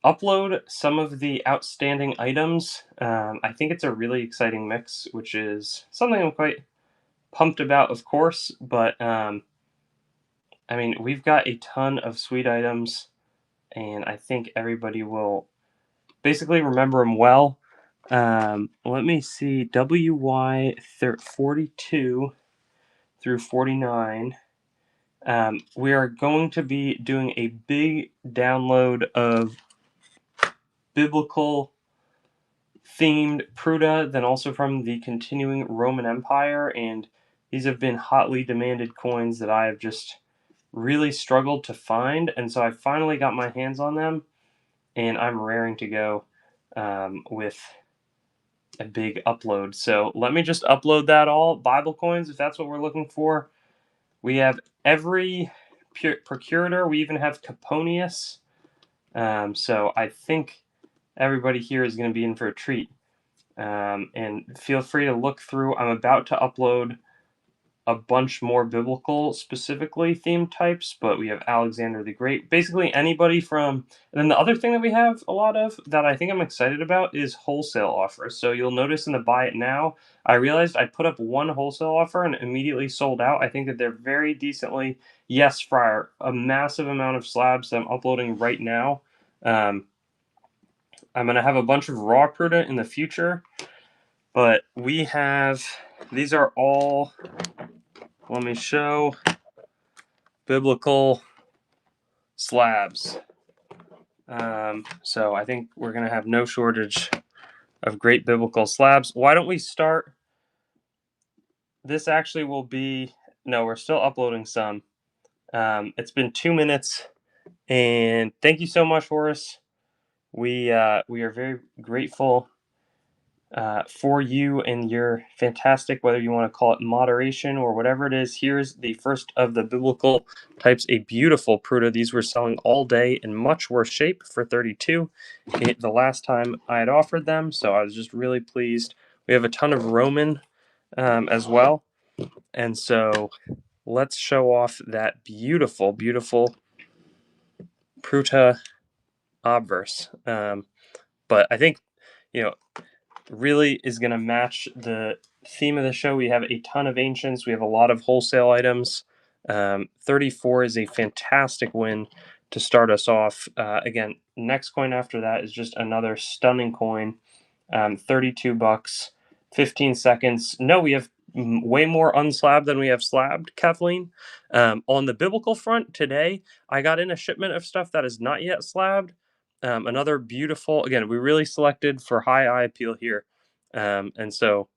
upload some of the outstanding items. I think it's a really exciting mix, which is something I'm quite pumped about, of course. But I mean, we've got a ton of sweet items, and I think everybody will basically remember them well. Let me see, WY 42 through 49. We are going to be doing a big download of biblical themed Pruta, then also from the continuing Roman Empire. And these have been hotly demanded coins that I have just really struggled to find. And so I finally got my hands on them, and I'm raring to go with a big upload. So let me just upload that all. Bible coins, if that's what we're looking for. We have every procurator. We even have Caponius. So I think everybody here is going to be in for a treat. And feel free to look through. I'm about to upload a bunch more biblical specifically themed types, but we have Alexander the Great. Basically anybody from, and then the other thing that we have a lot of that I think I'm excited about is wholesale offers. So you'll notice in the buy it now, I realized I put up one wholesale offer and immediately sold out. I think that they're very decently, yes, Friar, a massive amount of slabs that I'm uploading right now. I'm going to have a bunch of raw Pruta in the future, but we have, these are all, let me show, biblical slabs. So I think we're going to have no shortage of great biblical slabs. Why don't we start? This actually will be, no, we're still uploading some. It's been 2 minutes, and thank you so much, Horace. We are very grateful for you and your fantastic, whether you want to call it moderation or whatever it is. Here's the first of the biblical types, a beautiful Pruta. These were selling all day in much worse shape for 32 the last time I had offered them, so I was just really pleased. We have a ton of Roman as well, and so let's show off that beautiful, beautiful Pruta obverse. But I think, you know, really is going to match the theme of the show. We have a ton of ancients. We have a lot of wholesale items. 34 is a fantastic win to start us off. Again, next coin after that is just another stunning coin. 32 bucks, 15 seconds. No, we have way more unslabbed than we have slabbed, Kathleen. On the biblical front today, I got in a shipment of stuff that is not yet slabbed. Another beautiful, again, we really selected for high eye appeal here. And so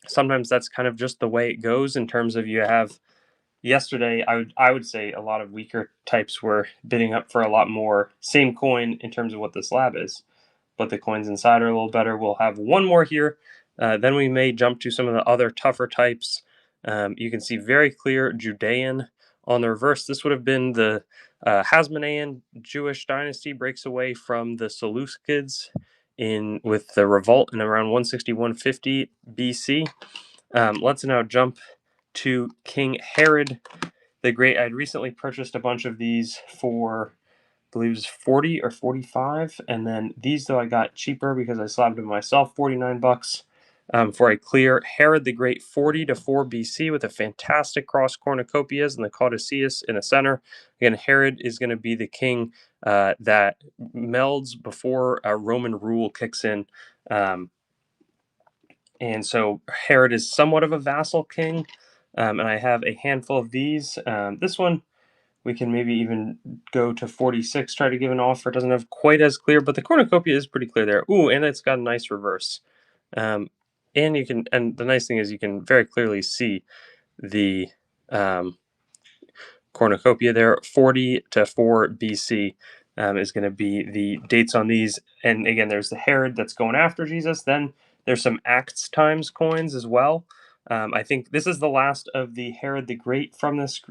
sometimes that's kind of just the way it goes in terms of you have yesterday, I would say a lot of weaker types were bidding up for a lot more same coin in terms of what the slab is, but the coins inside are a little better. We'll have one more here. Then we may jump to some of the other tougher types. You can see very clear Judean on the reverse. This would have been the Hasmonean Jewish dynasty breaks away from the Seleucids in with the revolt in around 160-150 BC. Let's now jump to King Herod the Great. I'd recently purchased a bunch of these for, I believe it was 40 or 45, and then these though I got cheaper because I slabbed them myself, 49 bucks. For a clear Herod the Great 40 to 4 BC with a fantastic cross cornucopias and the caduceus in the center. Again, Herod is going to be the king that melds before Roman rule kicks in. And so Herod is somewhat of a vassal king. And I have a handful of these. This one, we can maybe even go to 46, try to give an offer. It doesn't have quite as clear, but the cornucopia is pretty clear there. Ooh, and it's got a nice reverse. And you can, and the nice thing is you can very clearly see the cornucopia there. 40 to 4 BC is going to be the dates on these. And again, there's the Herod that's going after Jesus. Then there's some Acts times coins as well. I think this is the last of the Herod the Great from this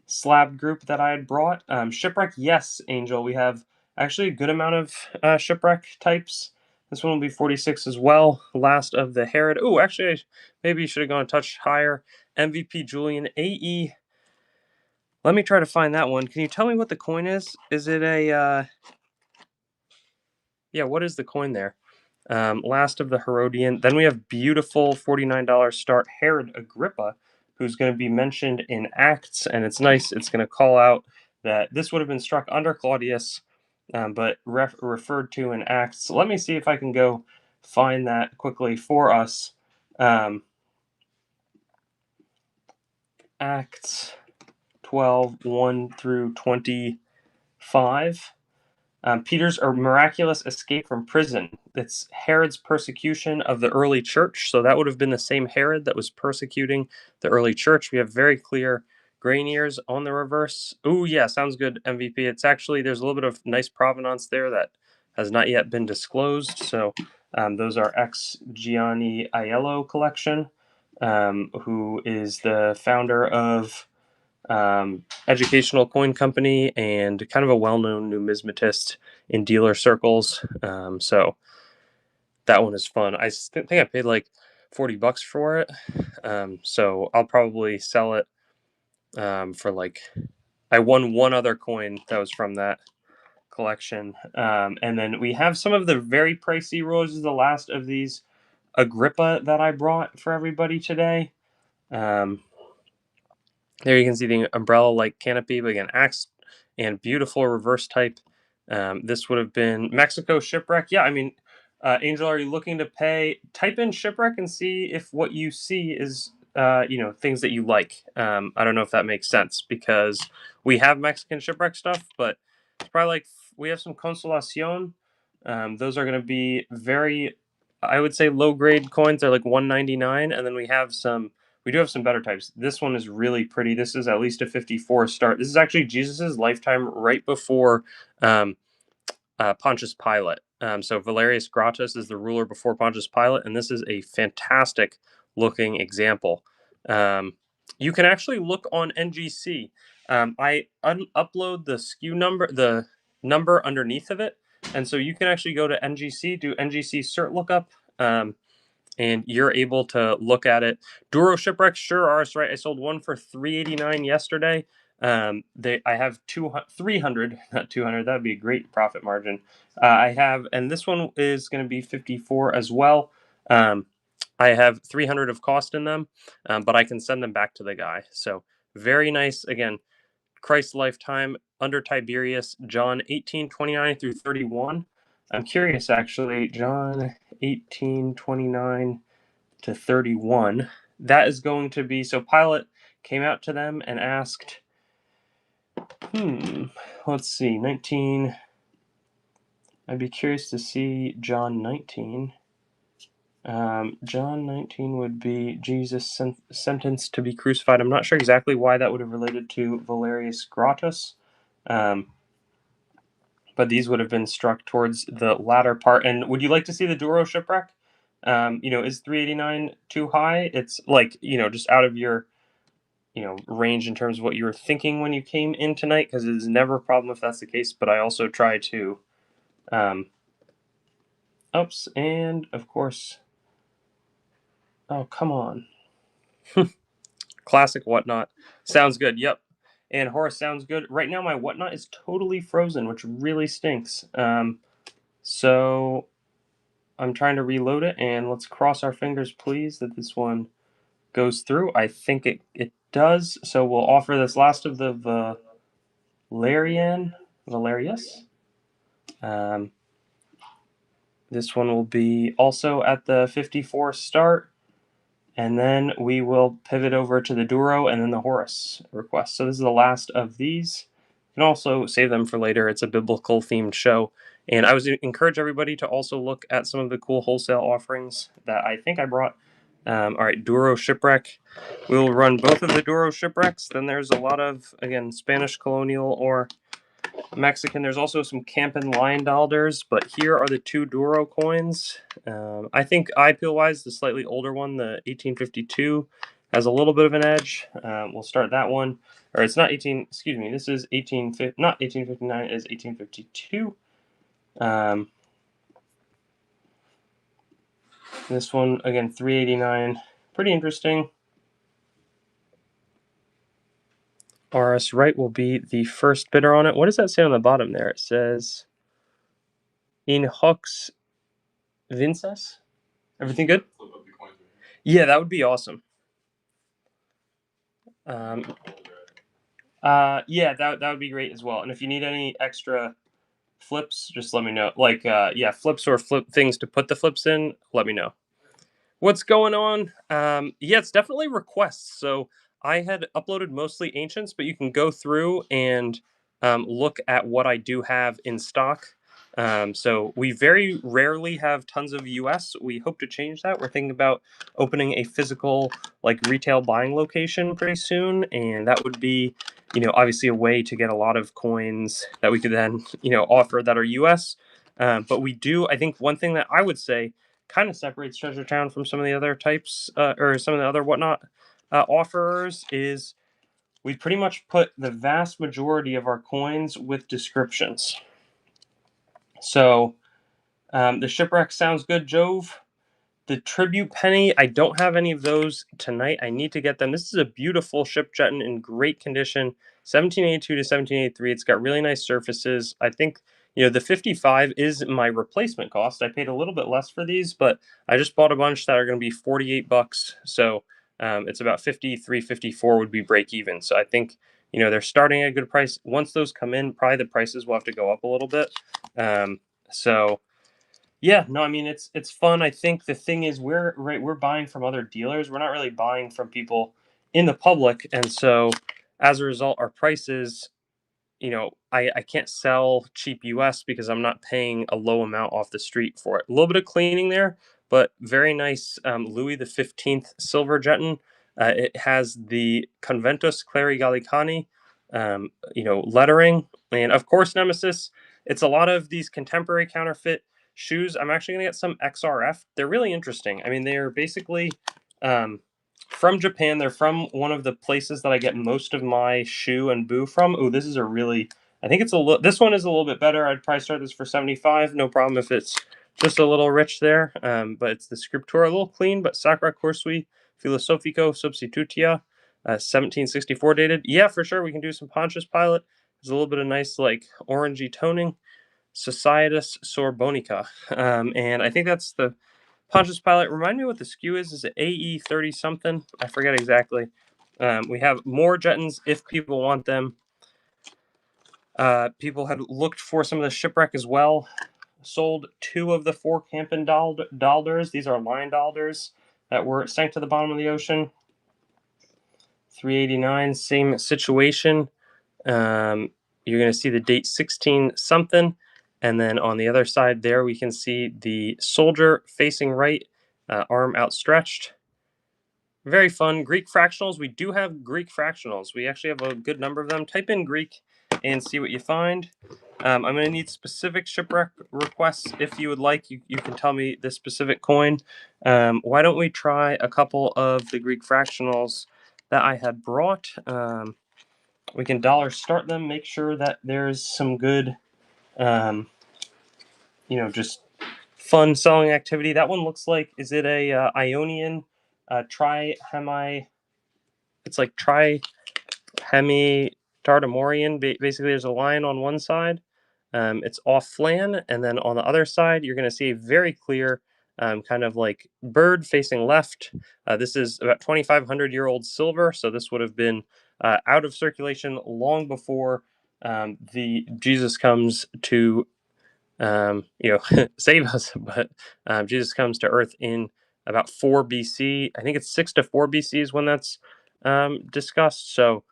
slab group that I had brought. Shipwreck, yes, Angel. We have actually a good amount of Shipwreck types. This one will be 46 as well. Last of the Herod. Oh, actually, maybe you should have gone a touch higher. MVP Julian AE. Let me try to find that one. Can you tell me what the coin is? Is it a Yeah, what is the coin there? Last of the Herodian. Then we have beautiful $49 start Herod Agrippa, who's going to be mentioned in Acts, and it's nice. It's going to call out that this would have been struck under Claudius, but referred to in Acts. So let me see if I can go find that quickly for us. Um, Acts 12, 1 through 25. Peter's miraculous escape from prison. It's Herod's persecution of the early church. So that would have been the same Herod that was persecuting the early church. We have very clear grain ears on the reverse. Oh, yeah, sounds good, MVP. It's actually, there's a little bit of nice provenance there that has not yet been disclosed. So those are ex Gianni Aiello collection, who is the founder of educational coin company and kind of a well-known numismatist in dealer circles. So that one is fun. I think I paid like $40 for it. So I'll probably sell it for like, I won one other coin that was from that collection. And then we have some of the very pricey roses, the last of these Agrippa that I brought for everybody today. There you can see the umbrella-like canopy, but again, axe and beautiful reverse type. This would have been Mexico Shipwreck. Yeah, I mean, Angel, are you looking to pay? Type in Shipwreck and see if what you see is, things that you like. I don't know if that makes sense because we have Mexican Shipwreck stuff, but it's probably like we have some Consolacion. Those are going to be very, I would say, low-grade coins. They're like 199, and then we do have some better types. This one is really pretty. This is at least a 54 start. This is actually Jesus's lifetime right before um, Pontius Pilate. So Valerius Gratus is the ruler before Pontius Pilate, and this is a fantastic looking example. You can actually look on NGC. I upload the SKU number, the number underneath of it, and so you can actually go to NGC, do NGC cert lookup. And you're able to look at it. Duro shipwrecks sure are right. I sold one for $389 yesterday. I have 300, not 200. That'd be a great profit margin. I have, and this one is going to be 54 as well. I have 300 of cost in them, but I can send them back to the guy. So very nice. Again, Christ's lifetime under Tiberius, John 18:29 through 31. I'm curious, actually, John 18:29 to 31. That is going to be, so Pilate came out to them and asked, let's see, 19. I'd be curious to see John 19. John 19 would be Jesus sentenced to be crucified. I'm not sure exactly why that would have related to Valerius Gratus. But these would have been struck towards the latter part. And would you like to see the Duro shipwreck? Is 389 too high? It's like, just out of your, range in terms of what you were thinking when you came in tonight, because it is never a problem if that's the case. But I also try to, oops, and of course, oh, come on. Classic whatnot. Sounds good. Yep. And Horace sounds good. Right now, my whatnot is totally frozen, which really stinks. So I'm trying to reload it, and let's cross our fingers, please, that this one goes through. I think it does. So we'll offer this last of the Valerius. This one will be also at the 54 start. And then we will pivot over to the Duro and then the Horus request. So this is the last of these. You can also save them for later. It's a biblical themed show. And I would encourage everybody to also look at some of the cool wholesale offerings that I think I brought. All right, Duro Shipwreck. We will run both of the Duro Shipwrecks. Then there's a lot of, again, Spanish colonial or Mexican. There's also some Campen Lyondalders, but here are the two Duro coins. I think IPL-wise, the slightly older one, the 1852, has a little bit of an edge. We'll start that one. Or it's not 18, excuse me, this is not 1859, it is 1852. This one, again, 389. Pretty interesting. RS Wright will be the first bidder on it. What does that say on the bottom there? It says in Hux Vinces. Everything good? Yeah, that would be awesome. Um, yeah, that would be great as well. And if you need any extra flips, just let me know. Like, yeah, flips or flip things to put the flips in, let me know. What's going on? Yeah, it's definitely requests. So I had uploaded mostly ancients, but you can go through and look at what I do have in stock. So we very rarely have tons of US. We hope to change that. We're thinking about opening a physical, like, retail buying location pretty soon, and that would be, obviously a way to get a lot of coins that we could then, offer that are US. But we do. I think one thing that I would say kind of separates Treasure Town from some of the other types, or some of the other whatnot offerers, is we pretty much put the vast majority of our coins with descriptions. So the Shipwreck sounds good, Jove. The Tribute Penny, I don't have any of those tonight. I need to get them. This is a beautiful ship jetton in great condition, 1782 to 1783. It's got really nice surfaces. I think, the 55 is my replacement cost. I paid a little bit less for these, but I just bought a bunch that are going to be 48 bucks. So it's about 53, 54 would be break even. So I think, they're starting at a good price. Once those come in, probably the prices will have to go up a little bit. So yeah, no, I mean it's fun. I think the thing is we're buying from other dealers. We're not really buying from people in the public, and so as a result, our prices, I can't sell cheap US because I'm not paying a low amount off the street for it. A little bit of cleaning there, but very nice Louis the 15th silver jetton. It has the Conventus Cleri Gallicani, lettering, and of course Nemesis. It's a lot of these contemporary counterfeit shoes. I'm actually gonna get some XRF. They're really interesting. I mean, they're basically um, from Japan. They're from one of the places that I get most of my shoe and boo from. Oh, this is a really, I think it's a little, this one is a little bit better. I'd probably start this for 75. No problem if it's just a little rich there. But it's the Scriptura, a little clean, but Sacra Corsui Filosofico Substitutia, 1764 dated. Yeah, for sure. We can do some Pontius Pilate. There's a little bit of nice, like, orangey toning. Societas Sorbonica. And I think that's the Pontius Pilate. Remind me what the SKU is. Is it AE 30 something? I forget exactly. We have more Jettons if people want them. People had looked for some of the Shipwreck as well. Sold 2 of the 4 Campen Dalders. These are line Dalders that were sank to the bottom of the ocean. 389, same situation. You're going to see the date 16 something. And then on the other side there, we can see the soldier facing right, arm outstretched. Very fun. Greek fractionals. We do have Greek fractionals. We actually have a good number of them. Type in Greek and see what you find. I'm going to need specific Shipwreck requests. If you would like, you can tell me the specific coin. Why don't we try a couple of the Greek fractionals that I had brought? We can dollar start them, make sure that there's some good, just fun selling activity. That one looks like, is it a Ionian trihemi? It's like trihemi Tartamorian. Basically, there's a line on one side. It's off flan, and then on the other side, you're going to see a very clear kind of like bird facing left. This is about 2,500-year-old silver, so this would have been out of circulation long before the Jesus comes to save us. But Jesus comes to Earth in about 4 BC. I think it's 6 to 4 BC is when that's discussed. So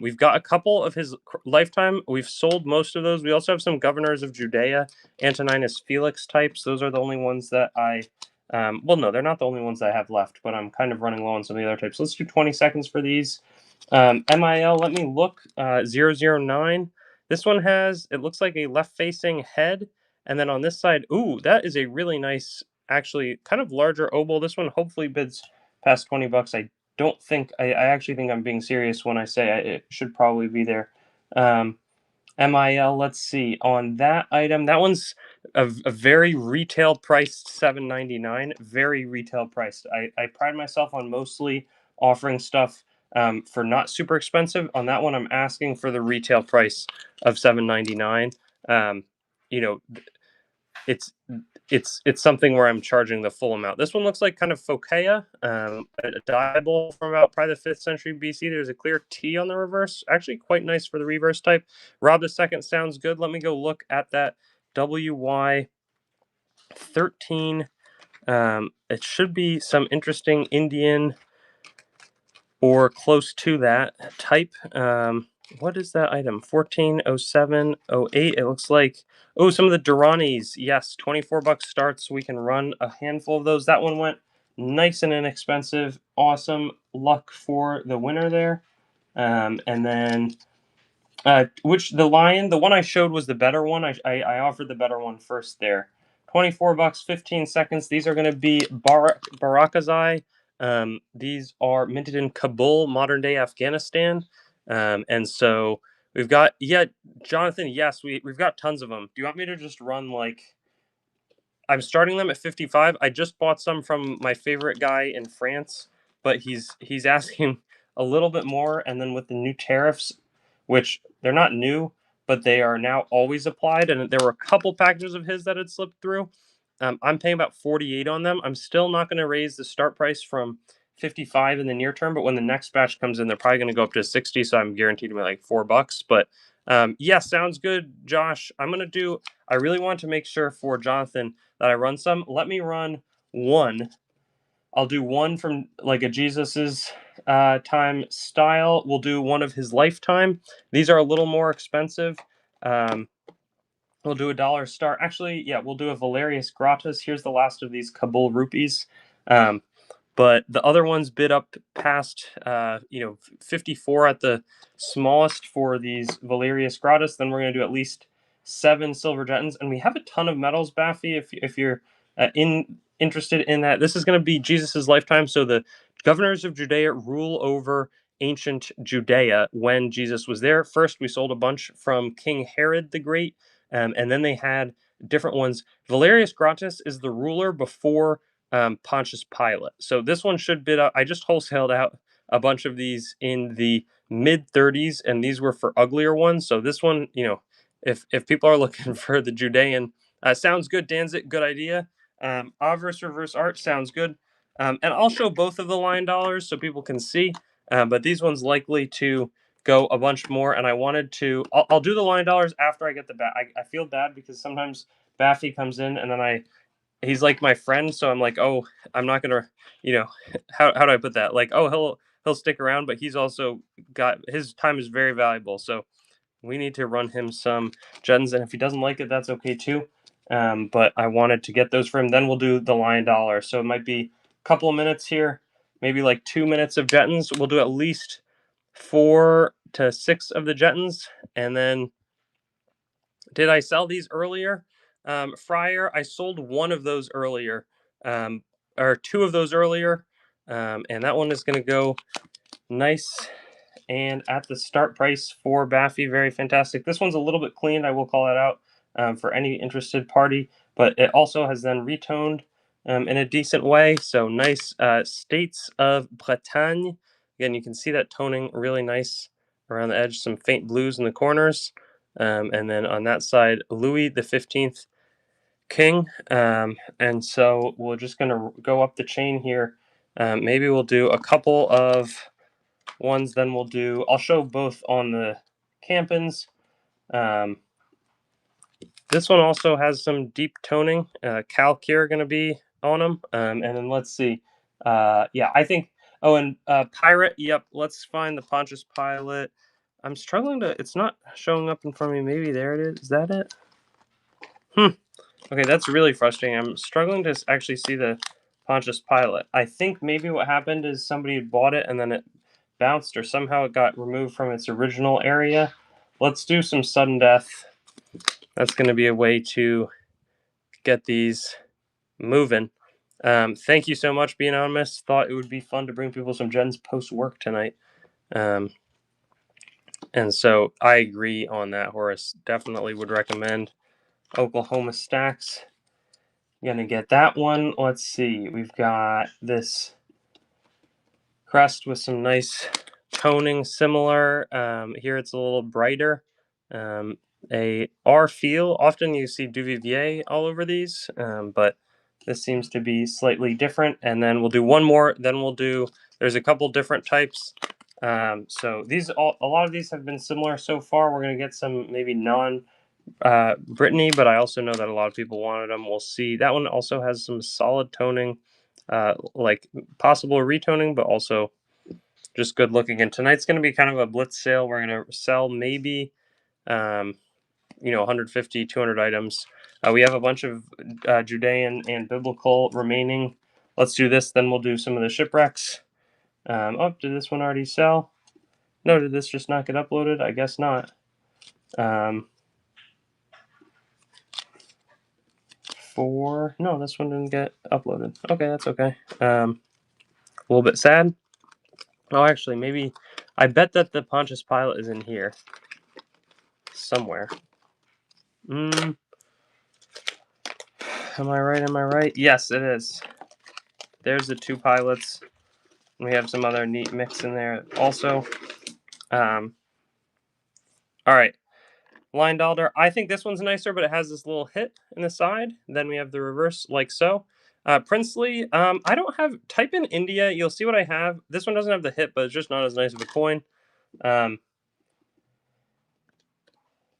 we've got a couple of his lifetime. We've sold most of those. We also have some governors of Judea, Antoninus Felix types. Those are the only ones that well, no, they're not the only ones that I have left, but I'm kind of running low on some of the other types. Let's do 20 seconds for these. MIL, let me look. 009. This one has, it looks like a left-facing head, and then on this side, ooh, that is a really nice, actually, kind of larger oval. This one hopefully bids past 20 bucks. I don't think, I actually think I'm being serious when I say it should probably be there. MIL, let's see, on that item, that one's a very retail priced $7.99, very retail priced. I pride myself on mostly offering stuff for not super expensive. On that one, I'm asking for the retail price of $7.99. You know, it's something where I'm charging the full amount. This one looks like kind of Phocaea, a diable from about probably the 5th century BC. There's a clear T on the reverse. Actually quite nice for the reverse type. Rob II sounds good. Let me go look at that WY13. It should be some interesting Indian or close to that type. What is that item? 140708. It looks like, oh, some of the Duranis. Yes, $24 starts. We can run a handful of those. That one went nice and inexpensive. Awesome luck for the winner there. And then which the lion, the one I showed was the better one. I offered the better one first there. $24, 15 seconds. These are going to be Barakazai. These are minted in Kabul, modern day Afghanistan. And so we've got, yeah, Jonathan, yes, we've got tons of them. Do you want me to just run like, I'm starting them at 55. I just bought some from my favorite guy in France, but he's asking a little bit more. And then with the new tariffs, which they're not new, but they are now always applied, and there were a couple packages of his that had slipped through. I'm paying about 48 on them. I'm still not going to raise the start price from 55 in the near term, but when the next batch comes in, they're probably going to go up to 60. So I'm guaranteed to be like $4. But yeah, sounds good, Josh. I really want to make sure for Jonathan that I run some. Let me run one. I'll do one from like a Jesus's time style. We'll do one of his lifetime. These are a little more expensive. We'll do $1 star. Actually, yeah, we'll do a Valerius Gratis. Here's the last of these Kabul rupees. But the other ones bid up past 54 at the smallest for these Valerius Gratis. Then we're going to do at least 7 silver jetons, and we have a ton of metals, Baffy. If you're interested in that, this is going to be Jesus's lifetime. So the governors of Judea rule over ancient Judea when Jesus was there. First, we sold a bunch from King Herod the Great, and then they had different ones. Valerius Gratis is the ruler before Pontius Pilate. So this one should bid up. I just wholesaled out a bunch of these in the mid 30s, and these were for uglier ones. So this one, if people are looking for the Judean, sounds good. Danzig, good idea. Avarice Reverse Art sounds good. And I'll show both of the line dollars so people can see. But these ones likely to go a bunch more. And I wanted to, I'll do the line dollars after I get the bat. I feel bad because sometimes Baffy comes in and then he's like my friend, so I'm like, oh, I'm not gonna, how do I put that? Like, oh, he'll stick around, but he's also got his time is very valuable, so we need to run him some gens, and if he doesn't like it, that's okay too. But I wanted to get those for him. Then we'll do the lion dollar, so it might be a couple of minutes here, maybe like 2 minutes of jetons. We'll do at least 4 to 6 of the jetons, and then did I sell these earlier? Fryer, I sold one of those earlier, or 2 of those earlier, and that one is going to go nice and at the start price for Baffy. Very fantastic. This one's a little bit cleaned. I will call it out for any interested party, but it also has then retoned in a decent way. So nice States of Bretagne. Again, you can see that toning really nice around the edge, some faint blues in the corners. And then on that side, Louis the 15th King. And so we're just going to go up the chain here. Maybe we'll do a couple of ones, then I'll show both on the Campins. This one also has some deep toning. Calcure going to be on them. And then let's see. Yeah, I think, and Pirate, yep, let's find the Pontius Pilate. I'm struggling it's not showing up in front of me. Maybe there it is. Is that it? Okay, that's really frustrating. I'm struggling to actually see the Pontius Pilate. I think maybe what happened is somebody had bought it and then it bounced, or somehow it got removed from its original area. Let's do some sudden death. That's going to be a way to get these moving. Thank you so much, Be Anonymous. Thought it would be fun to bring people some gens post-work tonight. And so I agree on that, Horace. Definitely would recommend Oklahoma Stacks. Going to get that one. Let's see. We've got this crest with some nice toning, similar. Here it's a little brighter. a R feel. Often you see Duvivier all over these, but this seems to be slightly different. And then we'll do one more. Then we'll do. There's a couple different types. So a lot of these have been similar so far. We're gonna get some maybe non Brittany, but I also know that a lot of people wanted them. We'll see. That one also has some solid toning, like possible retoning, but also just good looking. And tonight's going to be kind of a blitz sale. We're going to sell maybe, 150, 200 items. We have a bunch of Judean and biblical remaining. Let's do this, then we'll do some of the shipwrecks. Did this one already sell? No, did this just not get uploaded? I guess not. No, this one didn't get uploaded. Okay, that's okay. A little bit sad. Oh, actually, maybe I bet that the Pontius Pilate is in here somewhere. Am I right? Am I right? Yes, it is. There's the two pilots. We have some other neat mix in there also. All right. Line Dalder. I think this one's nicer, but it has this little hit in the side. Then we have the reverse, like so. Princely. I don't have. Type in India. You'll see what I have. This one doesn't have the hit, but it's just not as nice of a coin.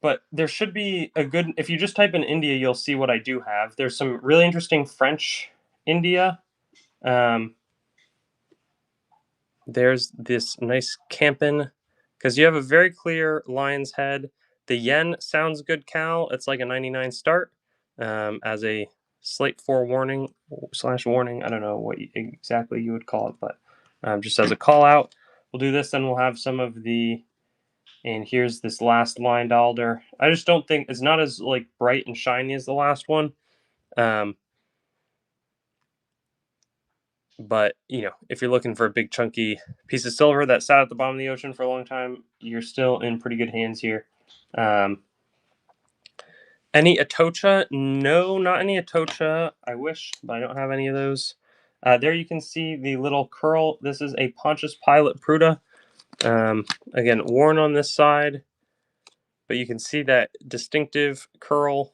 But there should be a good. If you just type in India, you'll see what I do have. There's some really interesting French India. There's this nice Campen, because you have a very clear lion's head. The yen sounds good, Cal. It's like a 99 start, as a slate forewarning / warning. I don't know what exactly you would call it, but just as a call out. We'll do this, then we'll have some of the. And here's this last line Alder. I just don't think it's not as like bright and shiny as the last one. But if you're looking for a big chunky piece of silver that sat at the bottom of the ocean for a long time, you're still in pretty good hands here. Any Atocha? No, not any Atocha. I wish, but I don't have any of those. There you can see the little curl. This is a Pontius Pilate Pruta. Again, worn on this side, but you can see that distinctive curl.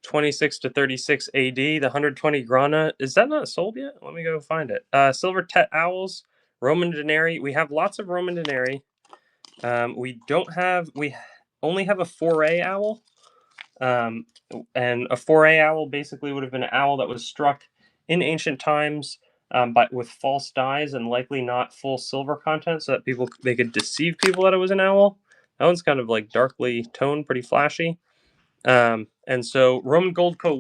26 to 36 AD, the 120 Grana. Is that not sold yet? Let me go find it. Silver Tet Owls, Roman Denari. We have lots of Roman Denari. We only have a 4A owl. And a 4A owl basically would have been an owl that was struck in ancient times, but with false dyes and likely not full silver content, so that they could deceive people that it was an owl. That one's kind of like darkly toned, pretty flashy. And so Roman Gold Co.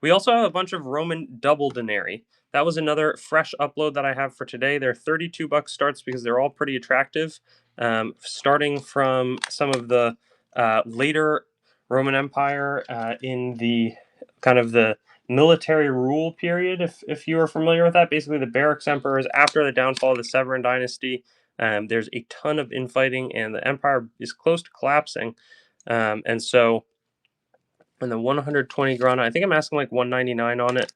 We also have a bunch of Roman Double Denari. That was another fresh upload that I have for today. They're $32 starts because they're all pretty attractive. Starting from some of the later Roman Empire in the kind of the military rule period, if you are familiar with that. Basically, the Barracks emperors after the downfall of the Severan dynasty. There's a ton of infighting, and the empire is close to collapsing. And the 120 Grana, I think I'm asking like 199 on it.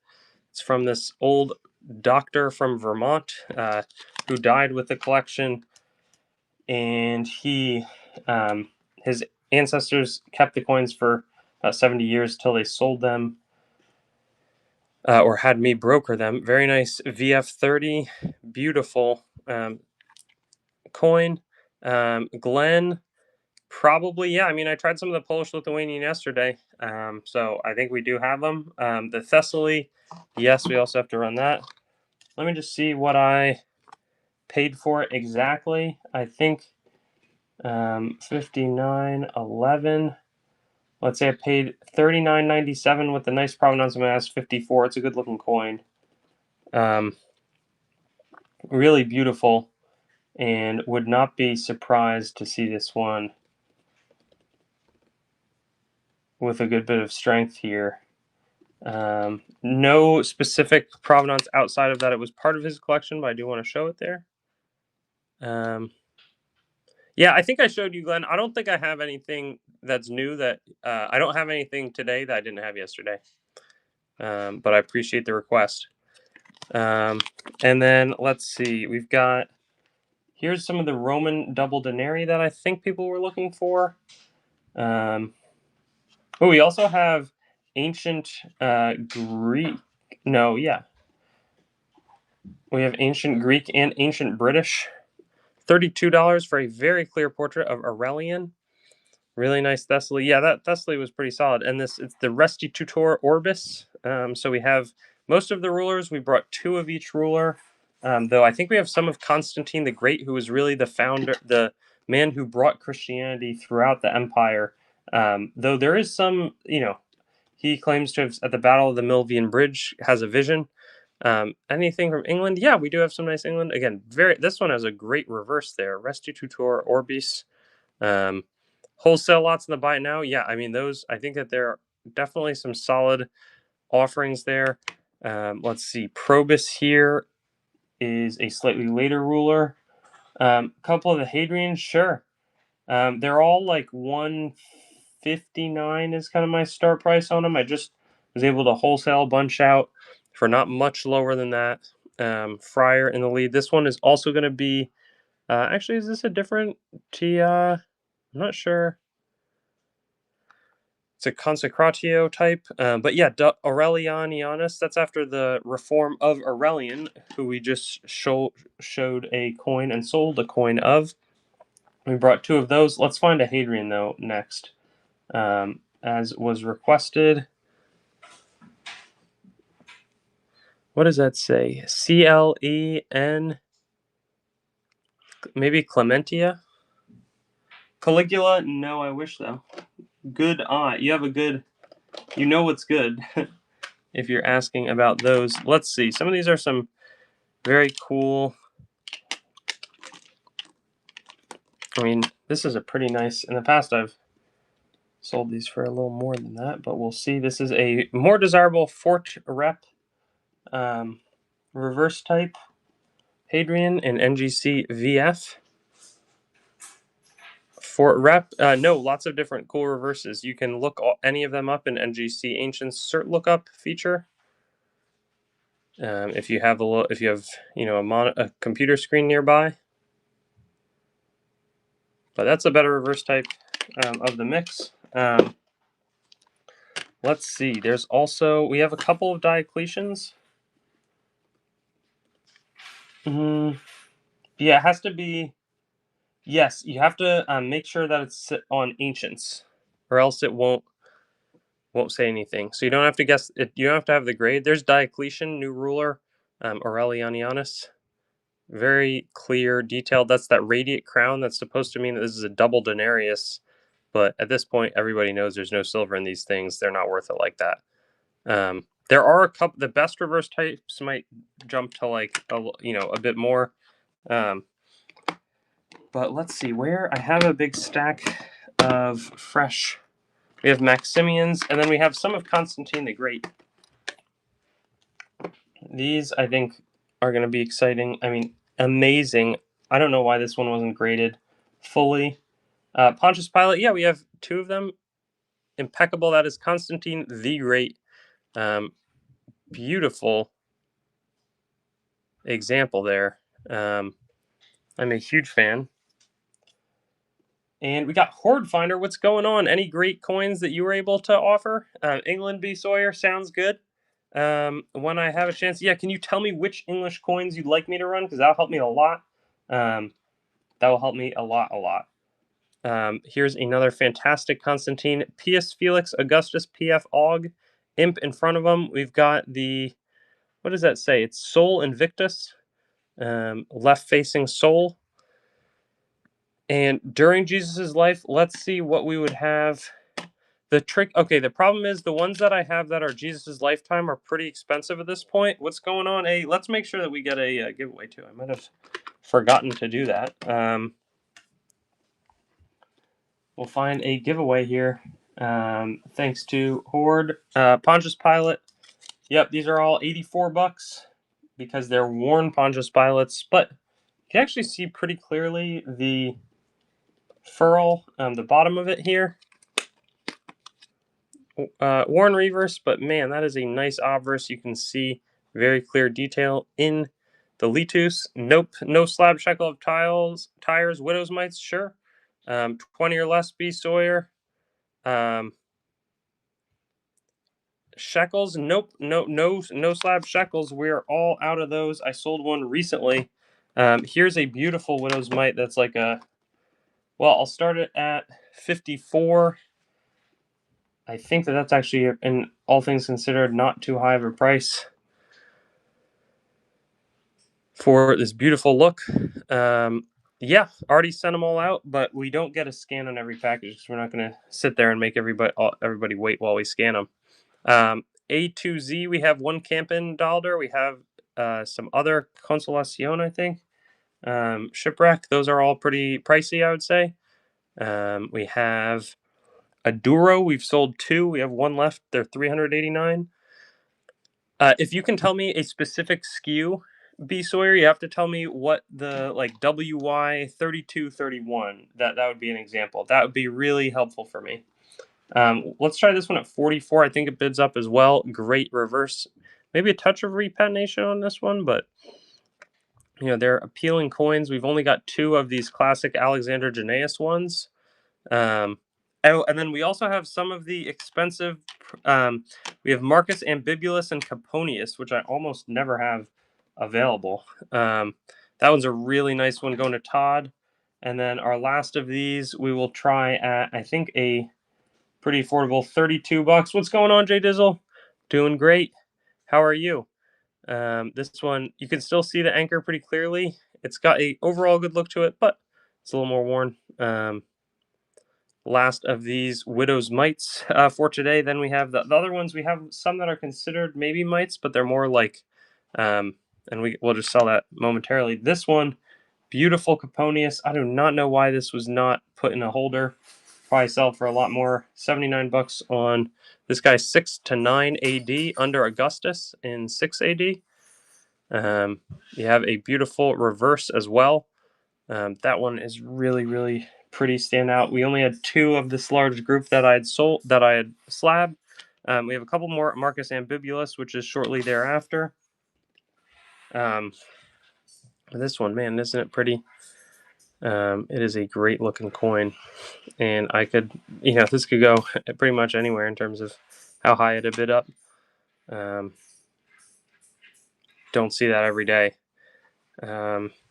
It's from this old doctor from Vermont who died with the collection, and his ancestors kept the coins for about 70 years till they sold them or had me broker them. Very nice VF30, beautiful coin. Glenn. Probably, yeah. I mean, I tried some of the Polish Lithuanian yesterday, so I think we do have them. The Thessaly, yes, we also have to run that. Let me just see what I paid for it exactly. I think 59.11. Let's say I paid 39.97 with the nice provenance of mass 54. It's a good looking coin. Really beautiful, and would not be surprised to see this one with a good bit of strength here. No specific provenance outside of that. It was part of his collection, but I do want to show it there. Yeah, I think I showed you, Glenn. I don't think I have anything that's new that I don't have anything today that I didn't have yesterday. But I appreciate the request. And then let's see, we've got Here's some of the Roman double denarii that I think people were looking for. Oh, we also have ancient Greek. No, yeah. We have ancient Greek and ancient British. $32 for a very clear portrait of Aurelian. Really nice Thessaly. Yeah, that Thessaly was pretty solid. And it's the Restitutor Orbis. So we have most of the rulers. We brought two of each ruler. Though I think we have some of Constantine the Great, who was really the founder, the man who brought Christianity throughout the empire. Though there is some, he claims to have, at the Battle of the Milvian Bridge, has a vision. Anything from England? Yeah, we do have some nice England. Again, this one has a great reverse there. Restitutor Orbis. Wholesale lots in the buy now. Yeah, I mean, those, I think that there are definitely some solid offerings there. Let's see. Probus here is a slightly later ruler. Couple of the Hadrians, sure. They're all like 159 is kind of my start price on them. I just was able to wholesale a bunch out for not much lower than that. Friar in the lead. This one is also going to be. Actually, is this a different I'm not sure. It's a consecratio type. But yeah, Aurelianianus, that's after the reform of Aurelian, who we just showed a coin and sold a coin of. We brought two of those. Let's find a Hadrian, though, next. As was requested. What does that say? CLEN? Maybe Clementia? Caligula? No, I wish, though. Good eye. You have a good... You know what's good. If you're asking about those. Let's see. Some of these are some very cool. I mean, this is a pretty nice. In the past, I've sold these for a little more than that, but we'll see. This is a more desirable Fort Rep reverse type Hadrian in NGC VF. Fort Rep. No, lots of different cool reverses. You can look any of them up in NGC Ancients Cert Lookup feature. If you have a computer screen nearby. But that's a better reverse type of the mix. Let's see. There's also, we have a couple of Diocletians. Yeah, it has to be. Yes, you have to make sure that it's on Ancients, or else it won't say anything. So you don't have to guess it. You don't have to have the grade. There's Diocletian, new ruler, Aurelianianus. Very clear, detailed. That's that radiate crown. That's supposed to mean that this is a double denarius. But at this point, everybody knows there's no silver in these things. They're not worth it like that. There are a couple. The best reverse types might jump to like a bit more. But let's see where I have a big stack of fresh. We have Maximians, and then we have some of Constantine the Great. These I think are going to be exciting. I mean, amazing. I don't know why this one wasn't graded fully. Pontius Pilate, yeah, we have two of them. Impeccable. That is Constantine the Great. Beautiful example there. I'm a huge fan. And we got Hoard Finder. What's going on? Any great coins that you were able to offer? England B. Sawyer sounds good. When I have a chance, yeah, can you tell me which English coins you'd like me to run? Because that'll help me a lot. That will help me a lot. Here's another fantastic Constantine. Pius Felix Augustus PF Aug. Imp in front of him. We've got the, what does that say? It's Sol Invictus. Left-facing Sol. And during Jesus' life, let's see what we would have. The problem is the ones that I have that are Jesus' lifetime are pretty expensive at this point. What's going on? Let's make sure that we get a giveaway too. I might have forgotten to do that. We'll find a giveaway here. Thanks to Hoard. Pontius Pilate. Yep, these are all $84 because they're worn Pontius Pilates, but you can actually see pretty clearly the furl, the bottom of it here. Worn reverse, but man, that is a nice obverse. You can see very clear detail in The Litus, nope. No slab shekel of tires. Widow's mites, sure. 20 or less B Sawyer. Shekels, nope. No slab shekels. We're all out of those. I sold one recently. Here's a beautiful widow's mite that's like a, well, I'll start it at 54. I think that's actually, in all things considered, not too high of a price for this beautiful look. Yeah, already sent them all out, but we don't get a scan on every package because we're not going to sit there and make everybody wait while we scan them. A to Z, we have one Campen Dalder. We have some other Consolacion, I think. Shipwreck, those are all pretty pricey, I would say. We have a Duro. We've sold two. We have one left. They're $389. If you can tell me a specific SKU, B Sawyer, you have to tell me what the like WY3231. That would be an example. That would be really helpful for me. Let's try this one at 44. I think it bids up as well. Great reverse. Maybe a touch of repatination on this one, but you know, they're appealing coins. We've only got two of these classic Alexander Janaeus ones. And then we also have some of the expensive. We have Marcus Ambibulus and Caponius, which I almost never have available. That one's a really nice one going to Todd. And then our last of these, we will try at, I think, a pretty affordable $32. What's going on, Jay Dizzle? Doing great. How are you? This one, you can still see the anchor pretty clearly. It's got a overall good look to it, but it's a little more worn. Last of these Widow's Mites for today. Then we have the other ones. We have some that are considered maybe mites, but they're more like, and we'll just sell that momentarily. This one, beautiful Caponius. I do not know why this was not put in a holder. Probably sell for a lot more. $79 on this guy, 6 to 9 AD under Augustus in 6 AD. You have a beautiful reverse as well. That one is really, really pretty standout. We only had two of this large group that I had slabbed. We have a couple more Marcus Ambibulus, which is shortly thereafter. This one, man, isn't it pretty? It is a great looking coin, and I could, this could go pretty much anywhere in terms of how high it'd bid up. Don't see that every day.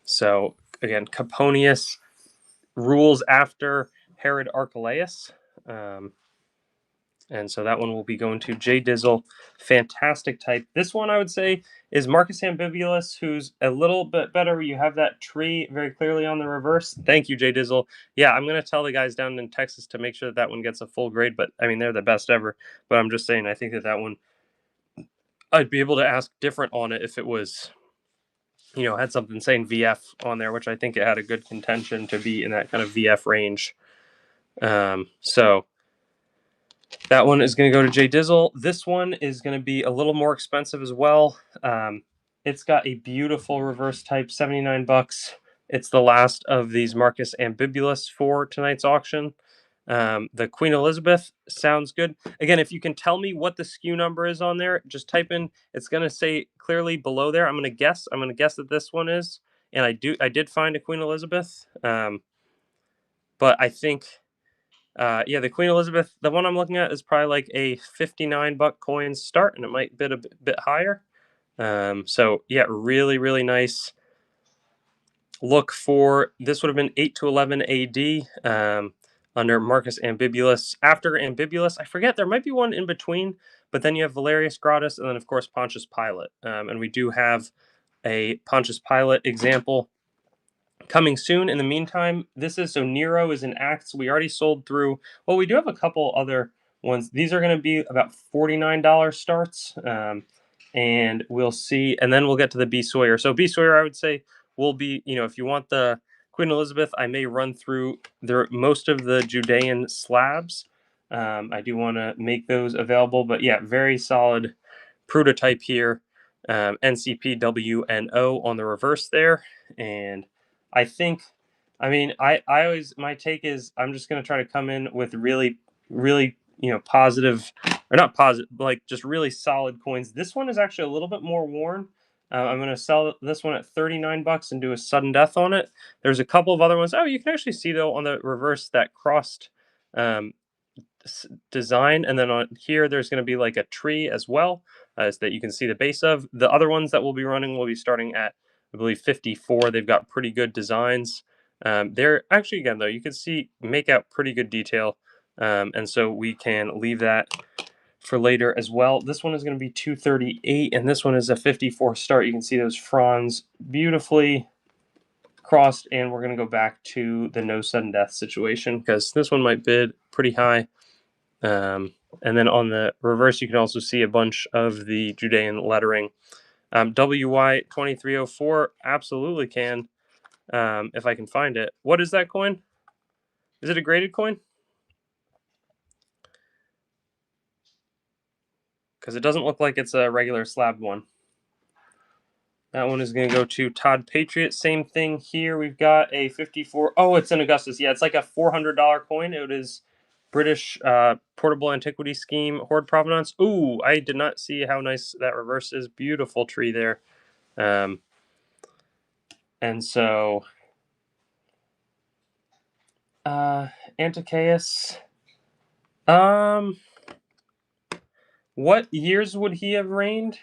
So again, Caponius rules after Herod Archelaus. And so that one will be going to Jay Dizzle. Fantastic type. This one I would say is Marcus Ambibulus, who's a little bit better. You have that tree very clearly on the reverse. Thank you, Jay Dizzle. Yeah, I'm going to tell the guys down in Texas to make sure that one gets a full grade. But I mean, they're the best ever. But I'm just saying, I think that one, I'd be able to ask different on it if it was, had something saying VF on there, which I think it had a good contention to be in that kind of VF range. So that one is going to go to Jay Dizzle. This one is going to be a little more expensive as well. It's got a beautiful reverse type, $79. It's the last of these Marcus Ambibulus for tonight's auction. The Queen Elizabeth sounds good. Again, if you can tell me what the SKU number is on there, just type in. It's going to say clearly below there. I'm going to guess that this one is, and I did find a Queen Elizabeth, but I think. The Queen Elizabeth, the one I'm looking at is probably like a $59 coin start, and it might bid a bit higher. So yeah, really, really nice. Look for this would have been 8 to 11 AD under Marcus Ambibulus. After Ambibulus, I forget, there might be one in between, but then you have Valerius Gratus, and then of course Pontius Pilate. And we do have a Pontius Pilate example coming soon. In the meantime, so Nero is in Acts. We already sold through. Well, we do have a couple other ones. These are going to be about $49 starts, and we'll see. And then we'll get to the B Sawyer. So B Sawyer, I would say, will be. If you want the Queen Elizabeth, I may run through most of the Judean slabs. I do want to make those available, but yeah, very solid prototype here. NCPWNO on the reverse there, and I think, I always, my take is I'm just going to try to come in with really, really, positive, or not positive, like just really solid coins. This one is actually a little bit more worn. I'm going to sell this one at 39 bucks and do a sudden death on it. There's a couple of other ones. Oh, you can actually see though on the reverse that crossed um, design, and then on here there's going to be like a tree as well, so that you can see the base of. The other ones that we'll be running will be starting at, I believe, 54. They've got pretty good designs. They're actually, again though, you can see make out pretty good detail, and so we can leave that for later as well. This one is going to be 238, and this one is a 54 start. You can see those fronds beautifully crossed, and we're going to go back to the no sudden death situation because this one might bid pretty high. And then on the reverse, you can also see a bunch of the Judean lettering. WY2304 absolutely can, if I can find it. What is that coin? Is it a graded coin? Because it doesn't look like it's a regular slab one. That one is going to go to Todd Patriot. Same thing here. We've got a 54. Oh, it's in Augustus. Yeah, it's like a $400 coin. It is British Portable Antiquity Scheme, Hoard Provenance. Ooh, I did not see how nice that reverse is. Beautiful tree there. And so, Antiochus. What years would he have reigned?